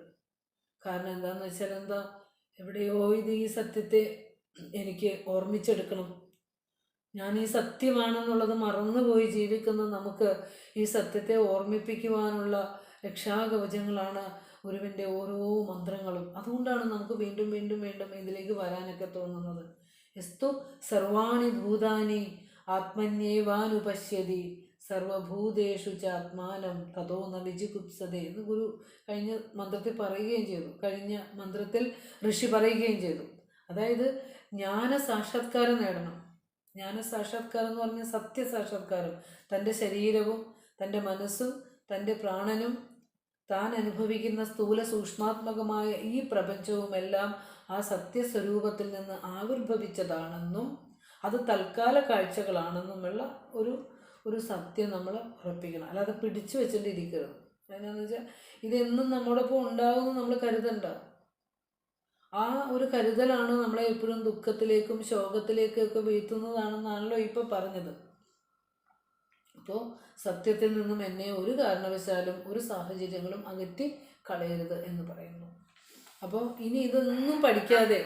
കാരണം എന്താണെന്ന് വെച്ചാൽ എവിടെയോ ഈ സത്യത്തെ എനിക്ക് ഓർമ്മിച്ചെടുക്കണം. ഞാൻ ഈ സത്യമാണെന്നുള്ളത് മറന്നുപോയി ജീവിക്കുന്ന നമുക്ക് ഈ സത്യത്തെ ഓർമ്മിപ്പിക്കുവാനുള്ള രക്ഷാകവചങ്ങളാണ് ഗുരുവിൻ്റെ ഓരോ മന്ത്രങ്ങളും. അതുകൊണ്ടാണ് നമുക്ക് വീണ്ടും ഇതിലേക്ക് വരാനൊക്കെ തോന്നുന്നത്. എസ്തു സർവാണി ഭൂതാനി ആത്മന്യേവാനുപശ്യതി സർവഭൂതേഷു ചാത്മാനം തതോ ന വിജിഗുപ്സതേ എന്ന് ഗുരു കഴിഞ്ഞ മന്ത്രത്തിൽ പറയുകയും ചെയ്തു. കഴിഞ്ഞ മന്ത്രത്തിൽ ഋഷി പറയുകയും ചെയ്തു. അതായത് ജ്ഞാനസാക്ഷാത്കാരം നേടണം. ജ്ഞാനസാക്ഷാത്കാരം എന്ന് പറഞ്ഞാൽ സത്യസാക്ഷാത്കാരം. തൻ്റെ ശരീരവും തൻ്റെ മനസ്സും തൻ്റെ പ്രാണനും താൻ അനുഭവിക്കുന്ന സ്ഥൂല സൂക്ഷ്മാത്മകമായ ഈ പ്രപഞ്ചവുമെല്ലാം ആ സത്യസ്വരൂപത്തിൽ നിന്ന് ആവിർഭവിച്ചതാണെന്നും അത് തൽക്കാല കാഴ്ചകളാണെന്നുമുള്ള ഒരു സത്യം നമ്മൾ ഉറപ്പിക്കണം. അല്ലാതെ പിടിച്ചു വെച്ചിട്ടിരിക്കരുത്. അതിനാന്ന് വെച്ചാൽ ഇതെന്നും നമ്മോടൊപ്പം ഉണ്ടാകുമെന്ന് നമ്മൾ കരുതണ്ട. ആ ഒരു കരുതലാണ് നമ്മളെ എപ്പോഴും ദുഃഖത്തിലേക്കും ശോകത്തിലേക്കൊക്കെ വീഴ്ത്തുന്നതാണെന്നാണല്ലോ ഇപ്പോൾ പറഞ്ഞത്. അപ്പോൾ സത്യത്തിൽ നിന്നും എന്നെ ഒരു കാരണവശാലും ഒരു സാഹചര്യങ്ങളും അകറ്റി കളയരുത് എന്ന് പറയുന്നു. അപ്പോൾ ഇനി ഇതൊന്നും പഠിക്കാതെ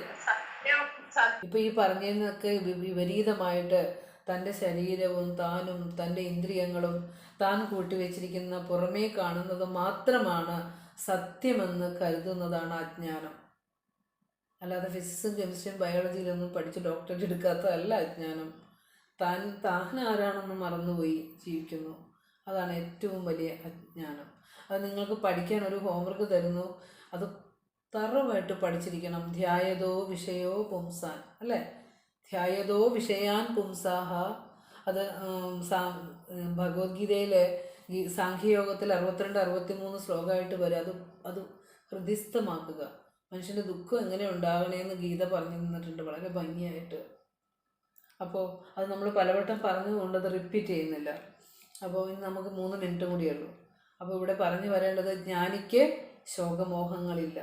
ഇപ്പോൾ ഈ പറഞ്ഞതിനൊക്കെ വിപരീതമായിട്ട് തൻ്റെ ശരീരവും താനും തൻ്റെ ഇന്ദ്രിയങ്ങളും താൻ കൂട്ടിവെച്ചിരിക്കുന്ന പുറമേ കാണുന്നത് മാത്രമാണ് സത്യമെന്ന് കരുതുന്നതാണ് അജ്ഞാനം. അല്ലാതെ ഫിസിക്സും കെമിസ്ട്രിയും ബയോളജിയിലൊന്നും പഠിച്ച് ഡോക്ടറേറ്റ് എടുക്കാത്തതല്ല അജ്ഞാനം. താൻ ആരാണെന്ന് മറന്നുപോയി ജീവിക്കുന്നു. അതാണ് ഏറ്റവും വലിയ അജ്ഞാനം. അത് നിങ്ങൾക്ക് പഠിക്കാൻ ഒരു ഹോംവർക്ക് തരുന്നു, അത് തറവായിട്ട് പഠിച്ചിരിക്കണം. ധ്യായതോ വിഷയോ പുംസാൻ, അല്ലേ? ധ്യായതോ വിഷയാൻ പുംസാഹ. അത് ഭഗവത്ഗീതയിലെ സാഖ്യയോഗത്തിൽ 62-63 ശ്ലോകമായിട്ട് വരും. അത് ഹൃദിസ്ഥമാക്കുക. മനുഷ്യൻ്റെ ദുഃഖം എങ്ങനെ ഉണ്ടാകണേന്ന് ഗീത പറഞ്ഞു തന്നിട്ടുണ്ട് വളരെ ഭംഗിയായിട്ട്. അപ്പോൾ അത് നമ്മൾ പലവട്ടം പറഞ്ഞുകൊണ്ട് അത് റിപ്പീറ്റ് ചെയ്യുന്നില്ല. അപ്പോൾ ഇന്ന് നമുക്ക് 3 മിനിറ്റ് കൂടിയേ ഉള്ളൂ. അപ്പോൾ ഇവിടെ പറഞ്ഞു വരേണ്ടത്, ജ്ഞാനിക്ക് ശോകമോഹങ്ങളില്ല.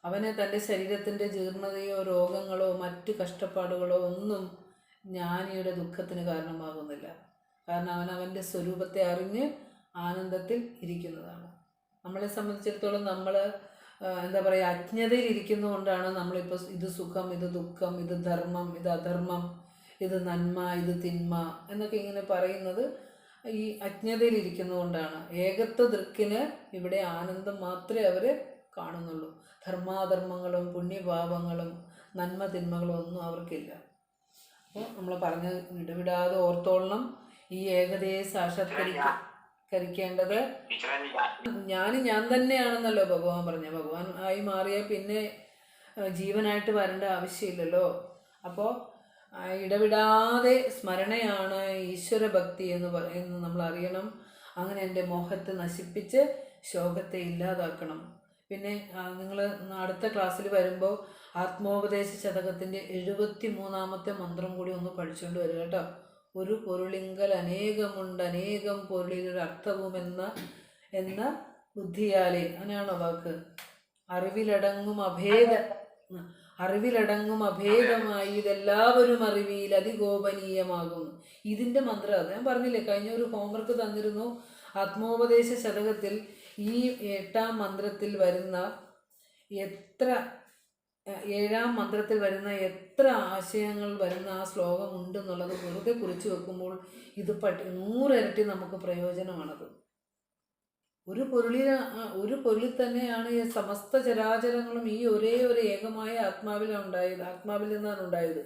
അവന് തൻ്റെ ശരീരത്തിൻ്റെ ജീർണതയോ രോഗങ്ങളോ മറ്റ് കഷ്ടപ്പാടുകളോ ഒന്നും ജ്ഞാനിയുടെ ദുഃഖത്തിന് കാരണമാകുന്നില്ല. കാരണം അവൻ്റെ സ്വരൂപത്തെ അറിഞ്ഞ് ആനന്ദത്തിൽ ഇരിക്കുന്നതാണ്. നമ്മളെ സംബന്ധിച്ചിടത്തോളം നമ്മൾ എന്താ പറയുക, അജ്ഞതയിൽ ഇരിക്കുന്നതുകൊണ്ടാണ് നമ്മളിപ്പോൾ ഇത് സുഖം, ഇത് ദുഃഖം, ഇത് ധർമ്മം, ഇത് അധർമ്മം, ഇത് നന്മ, ഇത് തിന്മ എന്നൊക്കെ ഇങ്ങനെ പറയുന്നത്. ഈ അജ്ഞതയിൽ ഇരിക്കുന്നതുകൊണ്ടാണ്. ഏകത്വ ദൃക്കിന് ഇവിടെ ആനന്ദം മാത്രമേ അവർ കാണുന്നുള്ളൂ. ധർമാധർമ്മങ്ങളും പുണ്യപാപങ്ങളും നന്മ തിന്മകളും ഒന്നും അവർക്കില്ല. അപ്പോൾ നമ്മൾ പറഞ്ഞ് ഇടവിടാതെ ഓർത്തോളണം. ഈ ഏകതയെ സാക്ഷാത്കരിക്കേണ്ടത് ഞാൻ തന്നെയാണെന്നല്ലോ ഭഗവാൻ പറഞ്ഞ. ഭഗവാൻ ആയി മാറിയാൽ പിന്നെ ജീവനായിട്ട് വരേണ്ട ആവശ്യമില്ലല്ലോ. അപ്പോൾ ഇടവിടാതെ സ്മരണയാണ് ഈശ്വര ഭക്തി എന്ന് നമ്മൾ അറിയണം. അങ്ങനെ എൻ്റെ മോഹത്തെ നശിപ്പിച്ച് ശോകത്തെ ഇല്ലാതാക്കണം. പിന്നെ നിങ്ങൾ അടുത്ത ക്ലാസ്സിൽ വരുമ്പോൾ ആത്മോപദേശ ശതകത്തിൻ്റെ 73-ാമത്തെ മന്ത്രം കൂടി ഒന്ന് പഠിച്ചുകൊണ്ട് വരിക കേട്ടോ. ഒരു പൊരുളിങ്കൽ അനേകമുണ്ട്, അനേകം പൊരുളിലൊരർത്ഥവും എന്ന ബുദ്ധിയാലേ, അങ്ങനെയാണോ വാക്ക്? അറിവിലടങ്ങും അഭേദമായി ഇതെല്ലാവരും അറിവിയിൽ അതിഗോപനീയമാകുന്നു. ഇതിൻ്റെ മന്ത്രം അത് ഞാൻ പറഞ്ഞില്ലേ, കഴിഞ്ഞ ഒരു ഹോംവർക്ക് തന്നിരുന്നു. ആത്മോപദേശ ശതകത്തിൽ ഈ 8-ാം മന്ത്രത്തിൽ വരുന്ന എത്ര ആശയങ്ങൾ വരുന്ന ആ ശ്ലോകം ഉണ്ടെന്നുള്ളത് വെറുതെ കുറിച്ച് വെക്കുമ്പോൾ ഇത് 100 ഇരട്ടി നമുക്ക് പ്രയോജനമാണത്. ഒരു പൊരുളിൽ തന്നെയാണ് ഈ സമസ്ത ചരാചരങ്ങളും. ഈ ഒരേ ഒരു ഏകമായ ആത്മാവിൽ നിന്നാണ് ഉണ്ടായത്.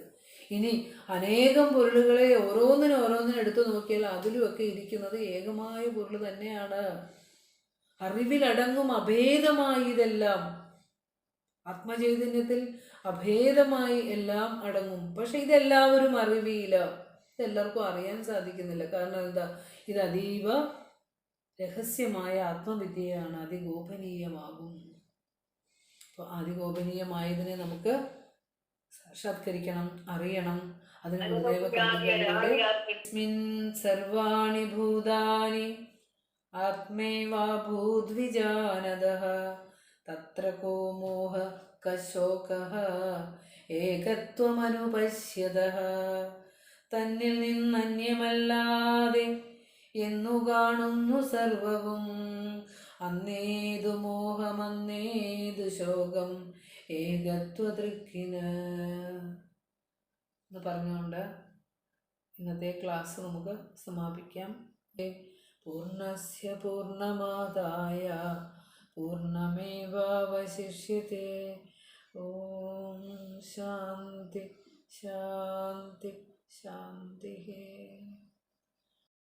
ഇനി അനേകം പൊരുളുകളെ ഓരോന്നിനും എടുത്തു നോക്കിയാൽ അതിലുമൊക്കെ ഇരിക്കുന്നത് ഏകമായ പൊരുൾ തന്നെയാണ്. അറിവിലടങ്ങും അഭേദമായി ഇതെല്ലാം. ആത്മചൈതന്യത്തിൽ അഭേദമായി എല്ലാം അടങ്ങും. പക്ഷെ ഇതെല്ലാവരും അറിവിയില്ല, ഇതെല്ലാവർക്കും അറിയാൻ സാധിക്കുന്നില്ല. കാരണം എന്താ? ഇത് അതീവ രഹസ്യമായ ആത്മവിദ്യയാണ്, അതിഗോപനീയമാകും. അപ്പോൾ അതിഗോപനീയമായതിനെ നമുക്ക് സാക്ഷാത്കരിക്കണം, അറിയണം. അതിന് ഗുരുദേവ കൃതികളിലൂടെ സർവാണി ഭൂതാനി ആത്മൈവാഭൂദ്വിജാനദഃ തത്ര കോ മോഹ കശോകഃ ഏകത്വമനുപശ്യതഃ. തന്നിൽ നിന്നന്യമല്ലാതെ എന്നു കാണുന്നു സർവവും. അന്നേതു മോഹം അന്നേതു ശോകം ഏകത്വദൃക്കിന് എന്ന് പറഞ്ഞുകൊണ്ട് ഇന്നത്തെ ക്ലാസ് നമുക്ക് സമാപിക്കാം. പൂർണ്ണസ്യ പൂർണ്ണമാദായ പൂർണ്ണമേവാവശിഷ്യത്തെ. ഓം ശാന്തി ശാന്തി ശാന്തി.